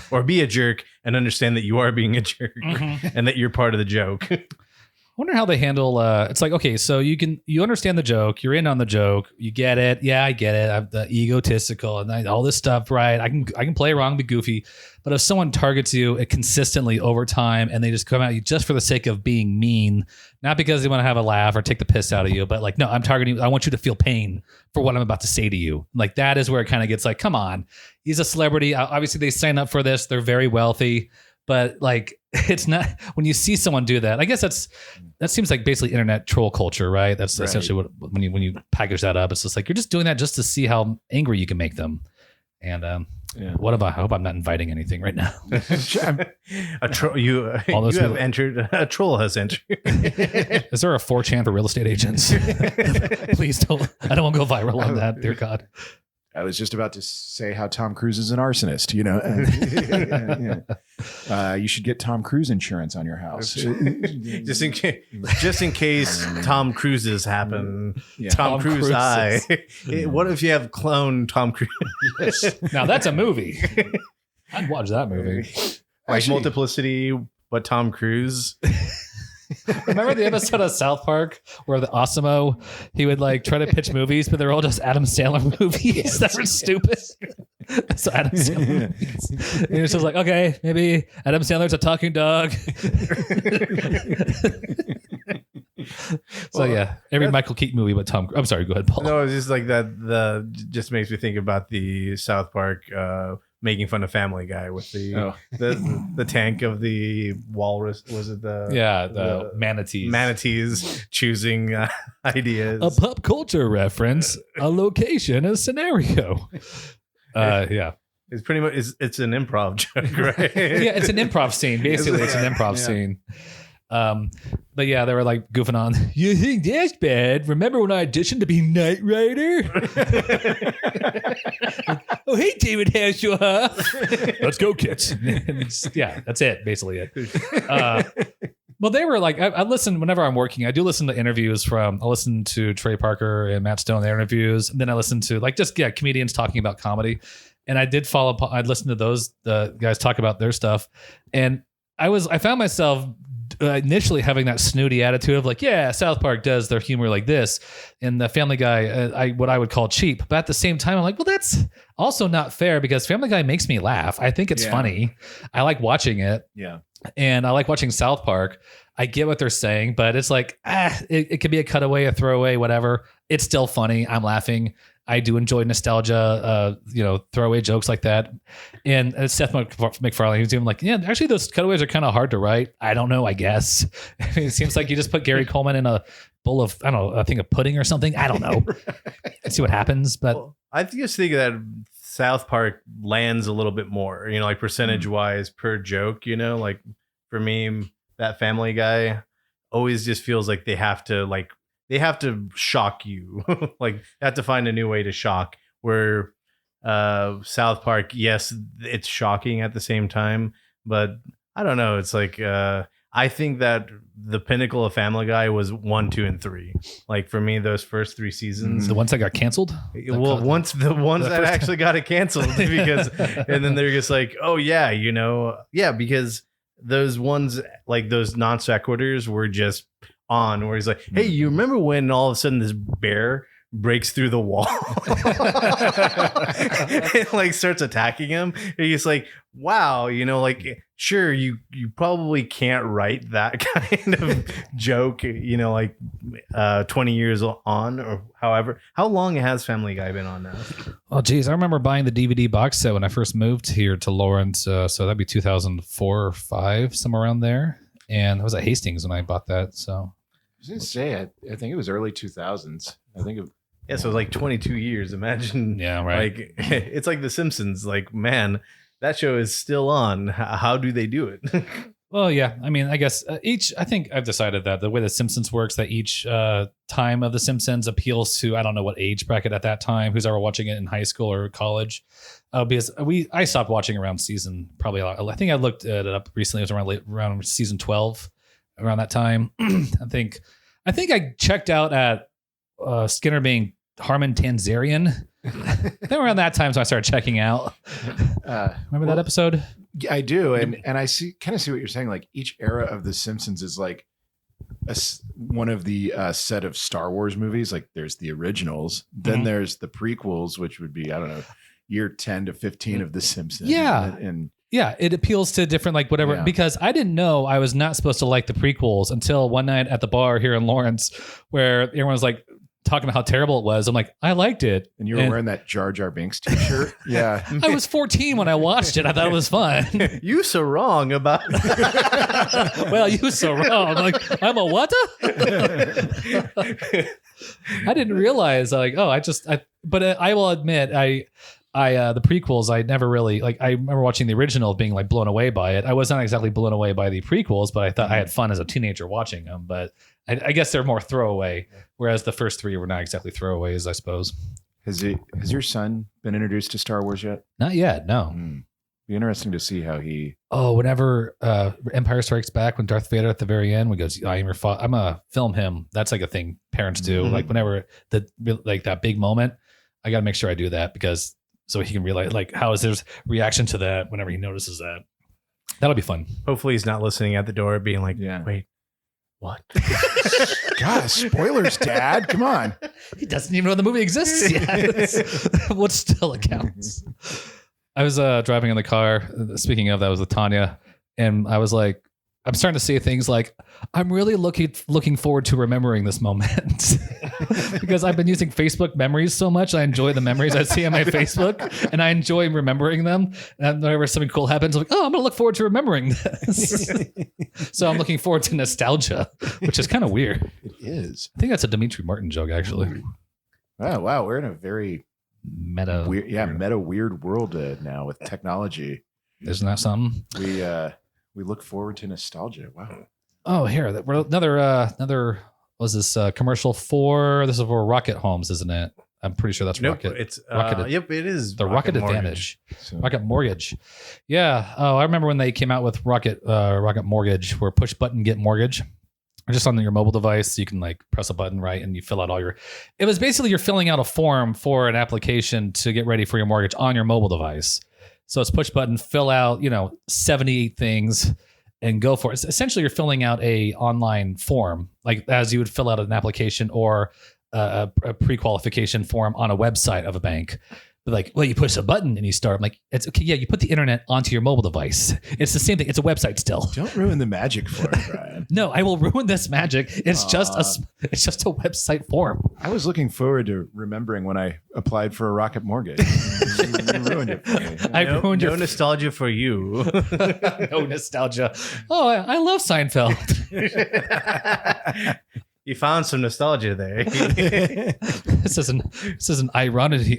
Speaker 3: or be a jerk and understand that you are being a jerk, and that you're part of the joke.
Speaker 1: I wonder how they handle it's like, okay, so you understand the joke, you're in on the joke, you get it. Yeah, I get it. I'm the egotistical and all this stuff, right? I can play wrong, be goofy. But if someone targets you consistently over time and they just come at you just for the sake of being mean, not because they want to have a laugh or take the piss out of you, but like, no, I'm targeting you. I want you to feel pain for what I'm about to say to you. Like that is where it kind of gets like, come on, he's a celebrity. Obviously they sign up for this. They're very wealthy. But like, it's not, when you see someone do that, I guess that seems like basically internet troll culture, right? That's right. Essentially what, when you package that up, it's just like, you're just doing that just to see how angry you can make them. And what about, I hope I'm not inviting anything right now.
Speaker 3: A troll, you have entered, a troll has entered.
Speaker 1: Is there a 4chan for real estate agents? Please don't, I don't want to go viral on that, dear God.
Speaker 2: I was just about to say how Tom Cruise is an arsonist, you should get Tom Cruise insurance on your house.
Speaker 3: just in case Tom Cruises happen. Yeah. Tom Cruise eye. What if you have clone Tom Cruise?
Speaker 1: Yes. Now that's a movie. I'd watch that movie.
Speaker 3: Like Multiplicity, but Tom Cruise.
Speaker 1: Remember the episode of South Park where the Osimo, he would like try to pitch movies, but they're all just Adam Sandler movies that were stupid. So Adam Sandler movies. And it's just like, okay, maybe Adam Sandler's a talking dog. So yeah, every Michael Keaton movie but Tom. I'm sorry, go ahead, Paul.
Speaker 3: No, it's just like that. Just makes me think about the South Park making fun of Family Guy with the tank of the walrus. Was it the manatees? Manatees choosing ideas.
Speaker 1: A pop culture reference, a location, a scenario. Yeah.
Speaker 3: It's pretty much it's an improv joke, right?
Speaker 1: Yeah, it's an improv scene. Basically, it's an improv scene. But yeah, they were like goofing on. You think that's bad? Remember when I auditioned to be Knight Rider? Oh, hey, David Hasselhoff. Let's go, kids. Yeah, that's it. Basically it. Well, they were like, I listen whenever I'm working. I do listen to interviews I listen to Trey Parker and Matt Stone, their interviews. And then I listen to comedians talking about comedy. And I did I'd listen to those guys talk about their stuff. And I found myself initially having that snooty attitude of like, yeah, South Park does their humor like this, and the Family Guy, what I would call cheap. But at the same time, I'm like, well, that's also not fair because Family Guy makes me laugh. I think it's funny. I like watching it.
Speaker 2: Yeah.
Speaker 1: And I like watching South Park. I get what they're saying, but it's like, it could be a cutaway, a throwaway, whatever. It's still funny. I'm laughing. I do enjoy nostalgia, throwaway jokes like that. And Seth MacFarlane, he's doing like, yeah, actually those cutaways are kind of hard to write. I don't know, I guess. It seems like you just put Gary Coleman in a bowl of, I don't know, I think a pudding or something. I don't know. And see what happens. But
Speaker 3: I just think that South Park lands a little bit more, like percentage wise per joke, like for me, that Family Guy always just feels like they have to shock you. Like they have to find a new way to shock, where South Park, yes, it's shocking at the same time, but I don't know. It's like, I think that the pinnacle of Family Guy was 1, 2, and 3. Like for me, those first 3 seasons,
Speaker 1: the ones that got canceled.
Speaker 3: Well, once the ones that actually got it canceled and then they're just like, oh yeah, because those ones, like those non sequiturs were just on, where he's like, hey, you remember when all of a sudden this bear breaks through the wall and like starts attacking him? And he's like, wow, like sure, you probably can't write that kind of joke, 20 years on, or however. How long has Family Guy been on now?
Speaker 1: Oh geez, I remember buying the DVD box set when I first moved here to Lawrence, so that'd be 2004 or 5, somewhere around there. And I was at Hastings when I bought that. So
Speaker 2: I was gonna say, I think it was early 2000s. I think it.
Speaker 3: Yeah, so it was like 22 years. Imagine.
Speaker 1: Yeah, right.
Speaker 3: Like it's like The Simpsons. Like, man, that show is still on. How do they do it?
Speaker 1: Well, yeah. I mean, I guess I think I've decided that the way The Simpsons works, that each time of The Simpsons appeals to, I don't know what age bracket at that time, who's ever watching it in high school or college. Because I stopped watching around season probably, I think I looked it up recently. It was around season 12, around that time. I think I checked out at Skinner being Harmon Tanzarian. Then around that time, so I started checking out. Remember that episode?
Speaker 2: I do, and I see what you're saying. Like each era of The Simpsons is like one of the set of Star Wars movies. Like there's the originals, then there's the prequels, which would be, I don't know, year 10 to 15 of The Simpsons.
Speaker 1: Yeah,
Speaker 2: and
Speaker 1: yeah, it appeals to different, like whatever, because I didn't know I was not supposed to like the prequels until one night at the bar here in Lawrence, where everyone was like talking about how terrible it was. I'm like, I liked it.
Speaker 2: And you were wearing that Jar Jar Binks t-shirt. Yeah.
Speaker 1: I was 14 when I watched it. I thought it was fun.
Speaker 3: You so wrong about
Speaker 1: Well, you so wrong. Like, I'm a what? I didn't realize, like, but I will admit, the prequels, I never really, like, I remember watching the original being like blown away by it. I was not exactly blown away by the prequels, but I thought I had fun as a teenager watching them. But I guess they're more throwaway, whereas the first 3 were not exactly throwaways, I suppose.
Speaker 2: Has your son been introduced to Star Wars yet?
Speaker 1: Not yet, no.
Speaker 2: Be interesting to see how he.
Speaker 1: Oh, whenever Empire Strikes Back, when Darth Vader at the very end, when he goes, "I am your father," I'm gonna film him. That's like a thing parents do. Like whenever that big moment, I gotta make sure I do that, because so he can realize, like, how is his reaction to that whenever he notices that. That'll be fun. Hopefully he's not listening at the door being like, wait, what?
Speaker 2: God, spoilers, Dad. Come on.
Speaker 1: He doesn't even know the movie exists yet. What still accounts? I was driving in the car. Speaking of, that was with Tanya. And I was like, I'm starting to say things like, I'm really looking forward to remembering this moment. Because I've been using Facebook memories so much. I enjoy the memories I see on my Facebook, and I enjoy remembering them. And whenever something cool happens, I'm like, oh, I'm going to look forward to remembering this. So I'm looking forward to nostalgia, which is kind of weird.
Speaker 2: It is.
Speaker 1: I think that's a Dimitri Martin joke, actually.
Speaker 2: Oh, wow. We're in a very
Speaker 1: meta
Speaker 2: weird world now with technology.
Speaker 1: Isn't that something?
Speaker 2: We look forward to nostalgia. Wow.
Speaker 1: Oh, here, another was this commercial for, this is for Rocket Homes, isn't it? I'm pretty sure that's Rocket.
Speaker 3: It's
Speaker 1: Rocket.
Speaker 3: Yep, it is
Speaker 1: the Rocket Advantage. Rocket Mortgage. Yeah. Oh, I remember when they came out with Rocket Mortgage, where push button get mortgage. Just on your mobile device, you can like press a button, right, and you fill out it was basically you're filling out a form for an application to get ready for your mortgage on your mobile device. So it's push button, fill out, 78 things, and go for it. Essentially, you're filling out a online form, like as you would fill out an application or a pre-qualification form on a website of a bank. But like, well, you push a button and you start. I'm like, it's okay. Yeah, you put the internet onto your mobile device. It's the same thing. It's a website still.
Speaker 2: Don't ruin the magic for it, Brian.
Speaker 1: No, I will ruin this magic. It's just a website form.
Speaker 2: I was looking forward to remembering when I applied for a Rocket Mortgage. You ruined it for me.
Speaker 1: I ruined
Speaker 3: no nostalgia for you.
Speaker 1: No nostalgia. Oh, I love Seinfeld.
Speaker 3: You found some nostalgia there.
Speaker 1: This is an irony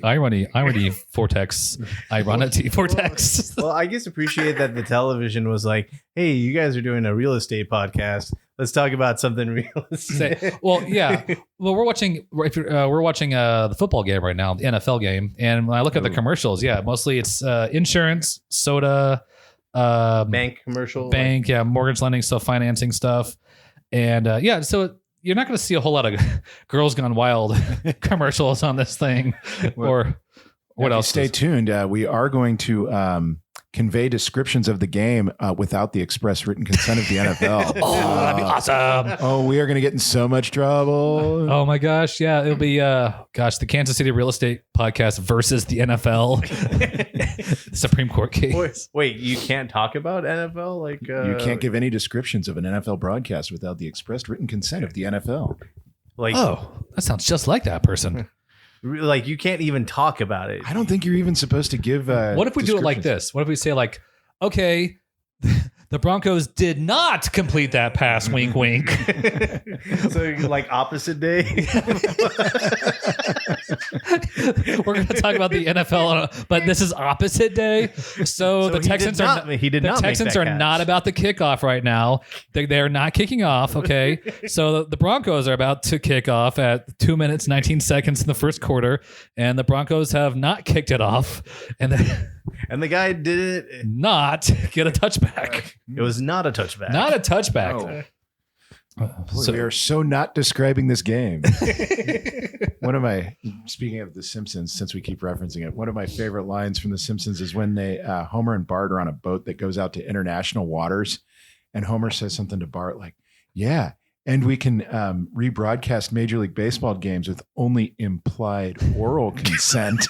Speaker 1: vortex. Ironity vortex.
Speaker 3: Well, I guess appreciate that the television was like, hey, you guys are doing a real estate podcast. Let's talk about something real estate.
Speaker 1: Well, yeah. Well, we're watching the football game right now, the NFL game, and when I look at the commercials, yeah, mostly it's insurance, soda,
Speaker 3: bank commercial,
Speaker 1: mortgage lending stuff, financing stuff, and so. You're not going to see a whole lot of Girls Gone Wild commercials on this thing, or what else?
Speaker 2: Stay tuned. We are going to convey descriptions of the game without the express written consent of the NFL.
Speaker 1: Oh, that'd be awesome.
Speaker 2: Oh, we are going to get in so much trouble.
Speaker 1: Oh my gosh. Yeah. It'll be, the Kansas City Real Estate Podcast versus the NFL Supreme Court case.
Speaker 3: Wait, you can't talk about NFL? Like,
Speaker 2: you can't give any descriptions of an NFL broadcast without the expressed written consent of the NFL.
Speaker 3: Like,
Speaker 1: oh, that sounds just like that person.
Speaker 3: Like, you can't even talk about it.
Speaker 2: I don't think you're even supposed to give.
Speaker 1: What if we do it like this? What if we say like, okay, the Broncos did not complete that pass. Wink, wink.
Speaker 3: So like opposite day.
Speaker 1: We're going to talk about the NFL, but this is opposite day. So the Texans are not about the kickoff right now. They're not kicking off. Okay. So the Broncos are about to kick off at 2 minutes, 19 seconds in the first quarter. And the Broncos have not kicked it off. And
Speaker 3: the guy did it.
Speaker 1: Not get a touchback.
Speaker 3: It was not a touchback.
Speaker 1: Not a touchback.
Speaker 2: So we are so not describing this game. Speaking of The Simpsons, since we keep referencing it, one of my favorite lines from The Simpsons is when Homer and Bart are on a boat that goes out to international waters. And Homer says something to Bart like, yeah, and we can rebroadcast Major League Baseball games with only implied oral consent.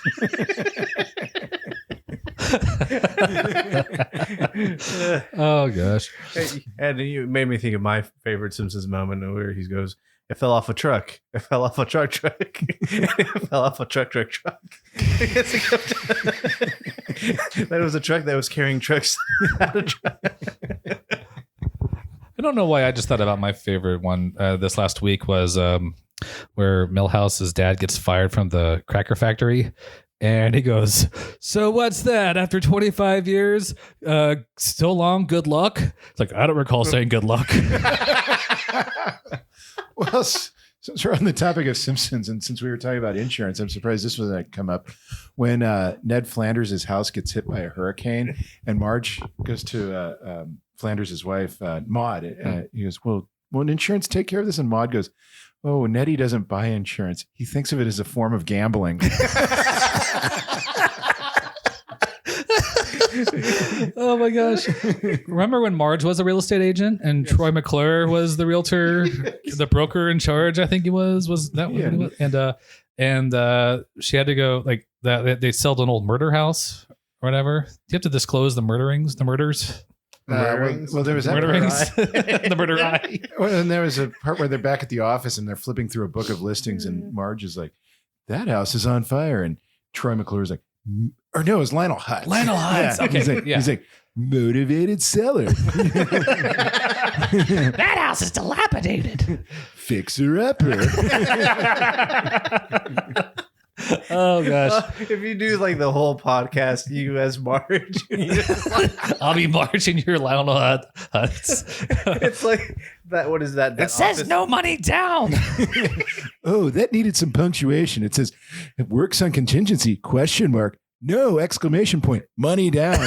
Speaker 1: Oh gosh.
Speaker 3: And you made me think of my favorite Simpsons moment where he goes, "It fell off a truck. It fell off a truck. It fell off a truck. That was a truck that was carrying trucks out of truck."
Speaker 1: I don't know why I just thought about my favorite one this last week was where Milhouse's dad gets fired from the cracker factory. And he goes, "So what's that? After 25 years, so long, good luck?" It's like, I don't recall saying good luck.
Speaker 2: Well, since we're on the topic of Simpsons, and since we were talking about insurance, I'm surprised this wasn't come up. When Ned Flanders' house gets hit by a hurricane, and Marge goes to Flanders' wife, Maude. He goes, "Well, won't insurance take care of this?" And Maude goes, "Oh, Nettie doesn't buy insurance. He thinks of it as a form of gambling."
Speaker 1: Oh my gosh. Remember when Marge was a real estate agent and Troy McClure was the realtor, the broker in charge, I think he was that what he was? And she had to go like that. They sold an old murder house or whatever. Do you have to disclose the murders?
Speaker 2: Well, there was that
Speaker 1: murderings. The murder eye.
Speaker 2: Well, and there was a part where they're back at the office and they're flipping through a book of listings, and Marge is like, "That house is on fire," and Troy McClure's like, or no, it's Lionel Hutz.
Speaker 1: Lionel Hutz.
Speaker 2: Yeah.
Speaker 1: Okay.
Speaker 2: He's like, motivated seller.
Speaker 1: That house is dilapidated.
Speaker 2: Fixer upper.
Speaker 1: Oh gosh.
Speaker 3: If you do like the whole podcast, you as Marge,
Speaker 1: I'll be Marge and you're Lionel Hutz.
Speaker 3: It's like that. What is that?
Speaker 1: It says no money down.
Speaker 2: Oh, that needed some punctuation. It says it works on contingency, ? No, ! Money down, !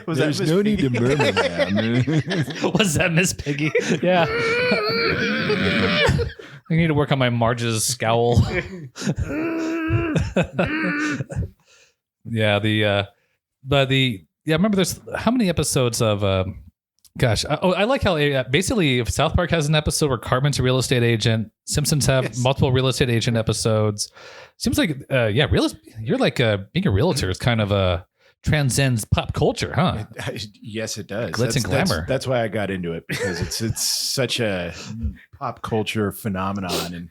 Speaker 2: There's no need to murmur, man.
Speaker 1: Was that Miss Piggy? Yeah. I need to work on my Marge's scowl. Yeah, I remember there's how many episodes of I like how basically if South Park has an episode where Cartman's a real estate agent, Simpsons have multiple real estate agent episodes. Seems like you're like being a realtor is kind of transcends pop culture, huh?
Speaker 2: Yes, it does.
Speaker 1: Glitz and glamour.
Speaker 2: That's why I got into it, because it's such a pop culture phenomenon, and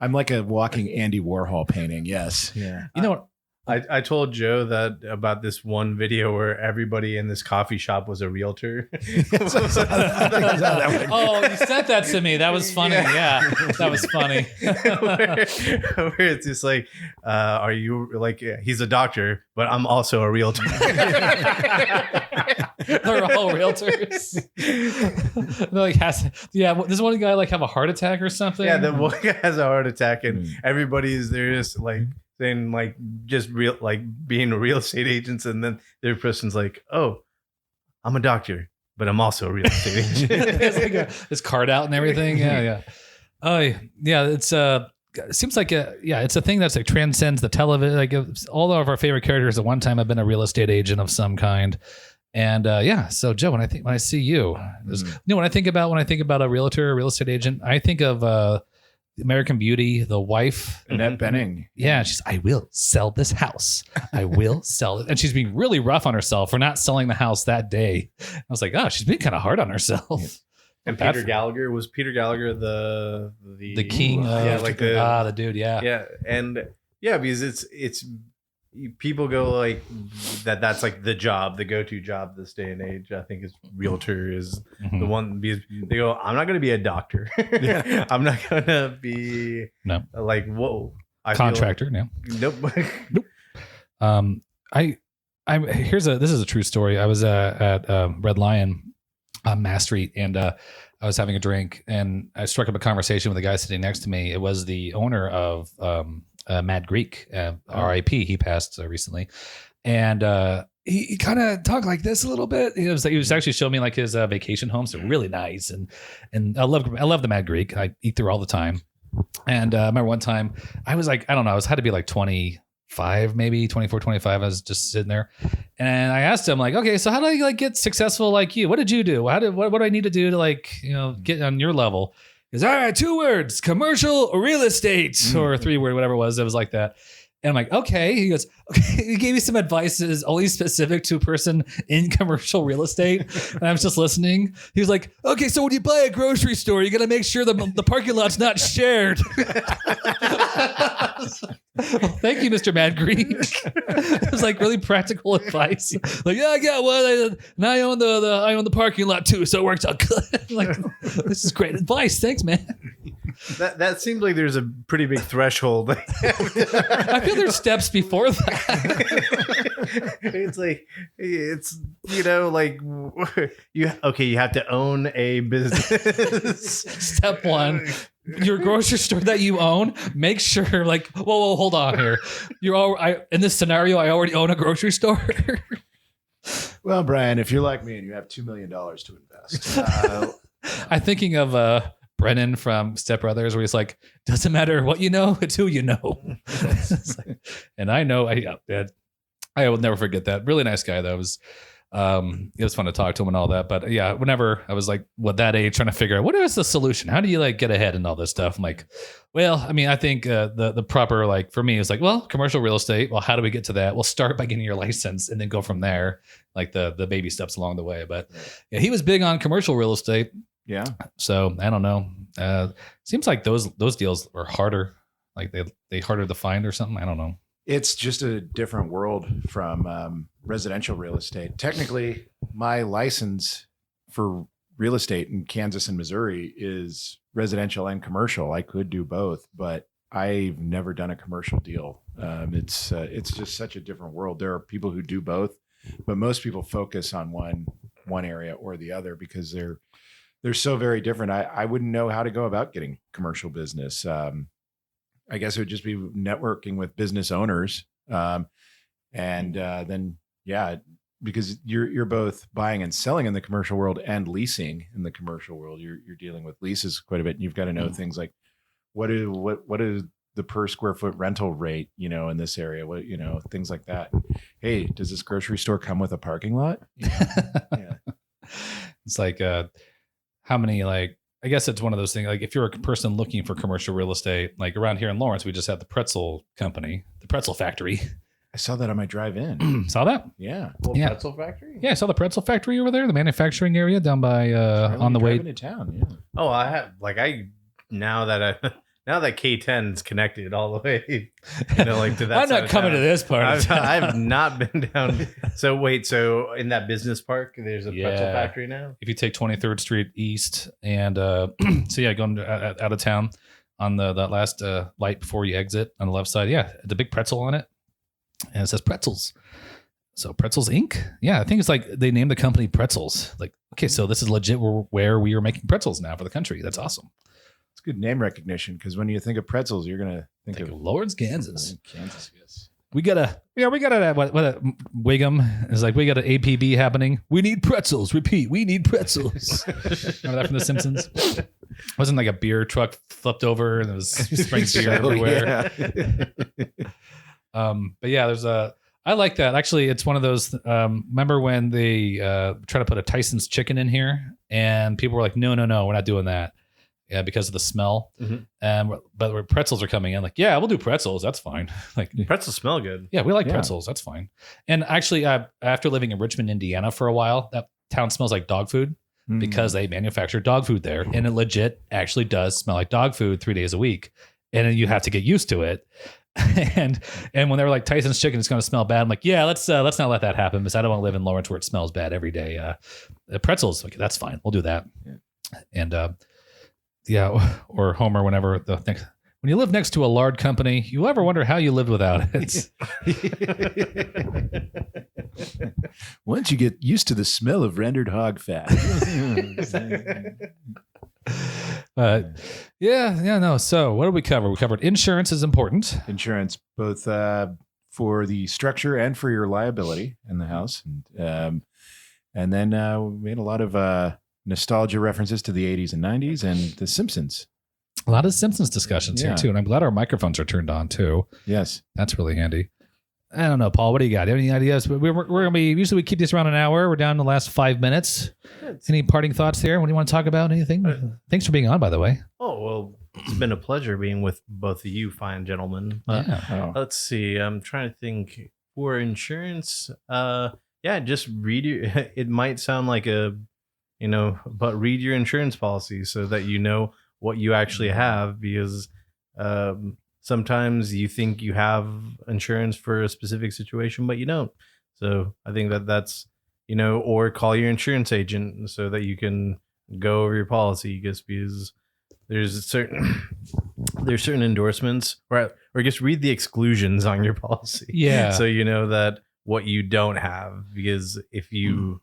Speaker 2: I'm like a walking Andy Warhol painting. Yes. Yeah.
Speaker 3: You know what? I told Joe that about this one video where everybody in this coffee shop was a realtor.
Speaker 1: Oh, you sent that to me. That was funny. Yeah, that was funny.
Speaker 3: where it's just like, are you like, he's a doctor, but I'm also a realtor.
Speaker 1: They're all realtors. They're like, does one guy like have a heart attack or something?
Speaker 3: Yeah, the one guy has a heart attack, and everybody's there just like saying like just real like being real estate agents, and then their person's like, oh, I'm a doctor, but I'm also a real estate agent.
Speaker 1: It's like his card out and everything. Yeah. Oh yeah, it seems like it's a thing that's like transcends the television. Like all of our favorite characters at one time have been a real estate agent of some kind. And so Joe, when I see you, when I think about a realtor, a real estate agent, I think of American Beauty, the wife,
Speaker 2: Annette Bening.
Speaker 1: Yeah, I will sell this house. I will sell it, and she's being really rough on herself for not selling the house that day. I was like, oh, she's being kind of hard on herself.
Speaker 3: And Peter Gallagher was the
Speaker 1: king. The dude.
Speaker 3: Yeah, and because it's. People go like that's like the go-to job this day and age. I think is realtor is the one, because they go, I'm not going to be a doctor. I'm not going to be like, whoa.
Speaker 1: Contractor.
Speaker 3: Like,
Speaker 1: no. Nope. This is a true story. I was at Red Lion on Mass Street, and I was having a drink, and I struck up a conversation with the guy sitting next to me. It was the owner of Mad Greek, R.I.P. He passed recently, and he kind of talked like this a little bit. He was actually showing me like his vacation homes. They're really nice, and I love the Mad Greek. I eat there all the time. And I remember one time I was like, I don't know, had to be like 25, maybe 24, 25. I was just sitting there, and I asked him like, okay, so how do I like get successful like you? What did you do? What do I need to do to like get on your level? He's all right, 2 words, commercial or real estate, or 3 word, whatever it was. It was like that. And I'm like, okay. He goes, okay. He gave me some advice that is only specific to a person in commercial real estate. And I was just listening. He was like, okay, so when you buy a grocery store, you got to make sure the parking lot's not shared. Well, thank you, Mr. Mad Greek. It was like really practical advice. Like, yeah, I got one. And I own the parking lot too, so it works out good. Like, this is great advice. Thanks, man.
Speaker 3: That seems like there's a pretty big threshold.
Speaker 1: I feel there's steps before that.
Speaker 3: It's like like you have to own a business.
Speaker 1: Step 1. Your grocery store that you own, make sure like, whoa, hold on here. In this scenario, I already own a grocery store.
Speaker 2: Well, Brian, if you're like me and you have $2 million to invest,
Speaker 1: I'm thinking of Brennan from Step Brothers, where he's like, doesn't matter what you know, it's who you know. And I know, I will never forget that. Really nice guy, though. It was fun to talk to him and all that. But yeah, whenever I was like, that age, trying to figure out what is the solution? How do you like get ahead and all this stuff? I'm like, well, I mean, I think the proper, like for me, is like, well, commercial real estate. Well, how do we get to that? We'll start by getting your license and then go from there, like the baby steps along the way. But yeah, he was big on commercial real estate.
Speaker 2: Yeah.
Speaker 1: So I don't know. Seems like those deals are harder. Like they harder to find or something. I don't know.
Speaker 2: It's just a different world from residential real estate. Technically, my license for real estate in Kansas and Missouri is residential and commercial. I could do both, but I've never done a commercial deal. It's just such a different world. There are people who do both, but most people focus on one area or the other because they're so very different. I wouldn't know how to go about getting commercial business. I guess it would just be networking with business owners. Then, because you're both buying and selling in the commercial world and leasing in the commercial world. You're dealing with leases quite a bit. And you've got to know things like what do the per square foot rental rate, in this area, what, things like that. Hey, does this grocery store come with a parking lot? Yeah.
Speaker 1: It's like, how many, like, I guess it's one of those things, like if you're a person looking for commercial real estate, like around here in Lawrence, we just have the pretzel company, the pretzel factory.
Speaker 2: I saw that on my drive in.
Speaker 1: Saw that?
Speaker 2: Yeah.
Speaker 1: Yeah.
Speaker 3: Pretzel factory?
Speaker 1: Yeah, I saw the pretzel factory over there, the manufacturing area down by on the way
Speaker 2: into town. Yeah.
Speaker 3: Oh, I have now that K10 is connected all the way, like to that.
Speaker 1: I'm not coming to this part.
Speaker 3: I've not been down. So wait, so in that business park, there's a pretzel factory now.
Speaker 1: If you take 23rd Street East and so yeah, going out of town on that last light before you exit on the left side, yeah, the big pretzel on it, and it says Pretzels. So Pretzels Inc. Yeah, I think it's like they named the company Pretzels. Like, okay, so this is legit where we are making pretzels now for the country. That's awesome.
Speaker 2: It's good name recognition because when you think of pretzels, you're gonna think of
Speaker 1: Lawrence, Kansas.
Speaker 2: Kansas, yes.
Speaker 1: We got a Wiggum is like, we got an APB happening. We need pretzels. Repeat, we need pretzels. Remember that from The Simpsons? Wasn't like a beer truck flipped over and it was spraying beer everywhere.
Speaker 2: Yeah.
Speaker 1: But yeah, I like that. Actually, it's one of those, remember when they try to put a Tyson's chicken in here and people were like, no, we're not doing that. Yeah, because of the smell. Mm-hmm. But where pretzels are coming in, like, yeah, we'll do pretzels. That's fine. Like,
Speaker 3: pretzels smell good.
Speaker 1: Yeah, we like pretzels. That's fine. And actually, after living in Richmond, Indiana for a while, that town smells like dog food because they manufacture dog food there. And it legit actually does smell like dog food 3 days a week. And then you have to get used to it. and when they were like, Tyson's chicken is going to smell bad, I'm like, yeah, let's not let that happen because I don't want to live in Lawrence where it smells bad every day. Pretzels, okay, that's fine. We'll do that. Yeah. And yeah, or Homer, whenever when you live next to a lard company, you ever wonder how you lived without it?
Speaker 2: Once you get used to the smell of rendered hog fat.
Speaker 1: No. So what did we cover? We covered insurance is important.
Speaker 2: Insurance, both for the structure and for your liability in the house. And then we made a lot of nostalgia references to the 80s and 90s and the Simpsons.
Speaker 1: A lot of Simpsons discussions here too. And I'm glad our microphones are turned on too.
Speaker 2: Yes.
Speaker 1: That's really handy. I don't know, Paul, what do you got? Do you have any ideas? We're going to be, usually we keep this around an hour. We're down to the last 5 minutes. Any parting thoughts there? What do you want to talk about? Anything? Thanks for being on, by the way.
Speaker 3: Oh, well, it's been a pleasure being with both of you fine gentlemen. Let's see. I'm trying to think for insurance. Just read it might sound like but read your insurance policy so that you know what you actually have, because sometimes you think you have insurance for a specific situation, but you don't. So I think that's, or call your insurance agent so that you can go over your policy, just because there's certain endorsements, or just read the exclusions on your policy.
Speaker 1: Yeah.
Speaker 3: So you know that what you don't have, because if you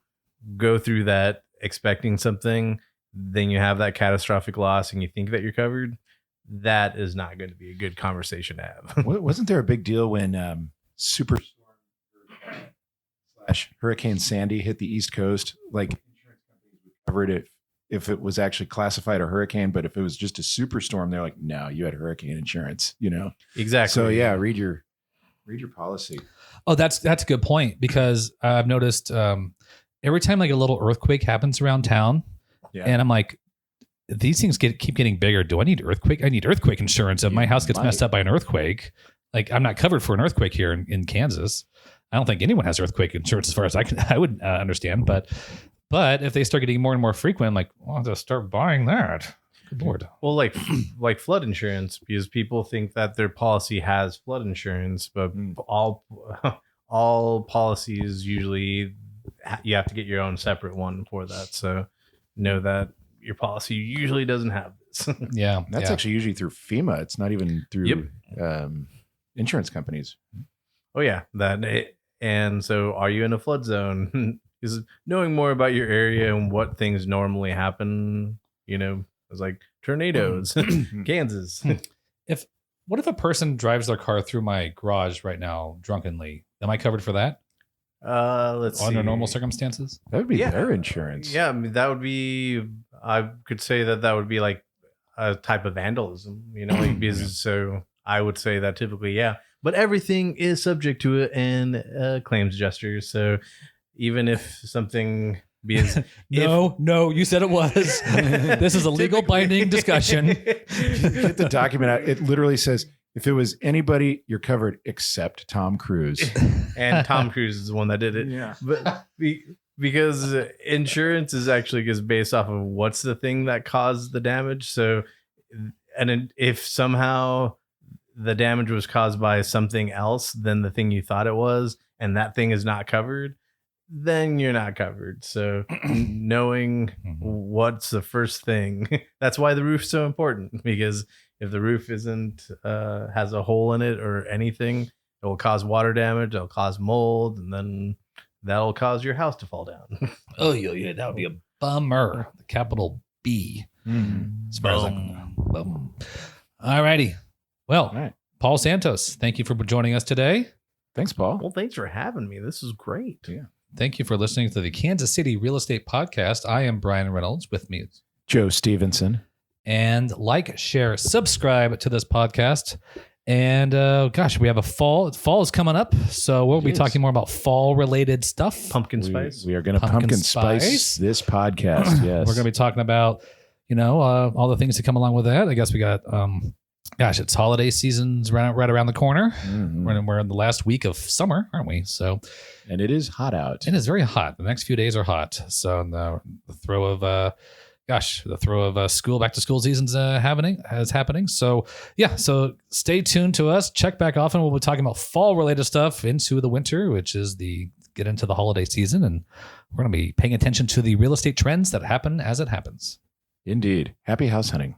Speaker 3: go through that expecting something, then you have that catastrophic loss and you think that you're covered, that is not going to be a good conversation to have.
Speaker 2: Wasn't there a big deal when Superstorm / Hurricane Sandy hit the East Coast? Like, insurance companies would cover it if it was actually classified a hurricane, but if it was just a superstorm, they're like, no, you had hurricane insurance,
Speaker 3: Exactly.
Speaker 2: So yeah, read your policy.
Speaker 1: Oh, that's a good point, because I've noticed every time like a little earthquake happens around town, and I'm like, these things keep getting bigger. Do I need earthquake? I need earthquake insurance. If my house gets messed up by an earthquake, like I'm not covered for an earthquake here in Kansas. I don't think anyone has earthquake insurance as far as I would understand. But if they start getting more and more frequent, I'm like, well, I'll just start buying that. Good Lord.
Speaker 3: Well, like flood insurance, because people think that their policy has flood insurance, but all policies usually you have to get your own separate one for that. So know that your policy usually doesn't have this.
Speaker 1: Yeah.
Speaker 2: That's actually usually through FEMA. It's not even through insurance companies. Oh yeah.
Speaker 3: And so are you in a flood zone? Is knowing more about your area and what things normally happen, it's like tornadoes, Kansas.
Speaker 1: What if a person drives their car through my garage right now drunkenly? Am I covered for that?
Speaker 3: Let's see.
Speaker 1: Under normal circumstances?
Speaker 2: That would be their insurance.
Speaker 3: Yeah, I mean, that would be, I could say that would be like a type of vandalism, because so I would say that typically, yeah. But everything is subject to it and claims adjuster. So even if something
Speaker 1: No, you said it was. This is a legal binding discussion.
Speaker 2: Get the document out. It literally says, if it was anybody, you're covered except Tom Cruise.
Speaker 3: And Tom Cruise is the one that did it.
Speaker 2: Yeah.
Speaker 3: But because insurance is actually just based off of what's the thing that caused the damage. So, and if somehow the damage was caused by something else than the thing you thought it was, and that thing is not covered, then you're not covered. So knowing what's the first thing, that's why the roof's so important, because if the roof isn't has a hole in it or anything, it will cause water damage, it'll cause mold, and then that'll cause your house to fall down.
Speaker 1: Oh, yeah, that would be a bummer. The capital B. As far as all righty. Well,
Speaker 2: All right.
Speaker 1: Paul Santos, thank you for joining us today.
Speaker 2: Thanks, Paul.
Speaker 3: Well, thanks for having me. This is great.
Speaker 2: Yeah.
Speaker 1: Thank you for listening to the Kansas City Real Estate Podcast. I am Brian Reynolds. With me is
Speaker 2: Joe Stevenson.
Speaker 1: And like, share, subscribe to this podcast. And we have a fall. Fall is coming up, so we'll be talking more about fall-related stuff.
Speaker 3: Pumpkin spice.
Speaker 2: We are going to pumpkin spice this podcast. Yes,
Speaker 1: we're going to be talking about all the things that come along with that. I guess we got it's holiday season's right around the corner.
Speaker 2: Mm-hmm.
Speaker 1: We're in the last week of summer, aren't we? So,
Speaker 2: and it is hot out.
Speaker 1: It is very hot. The next few days are hot. So in the throw of school, back to school season's happening. So yeah, so stay tuned to us. Check back often. We'll be talking about fall related stuff into the winter, which is get into the holiday season, and we're going to be paying attention to the real estate trends that happen as it happens.
Speaker 2: Indeed. Happy house hunting.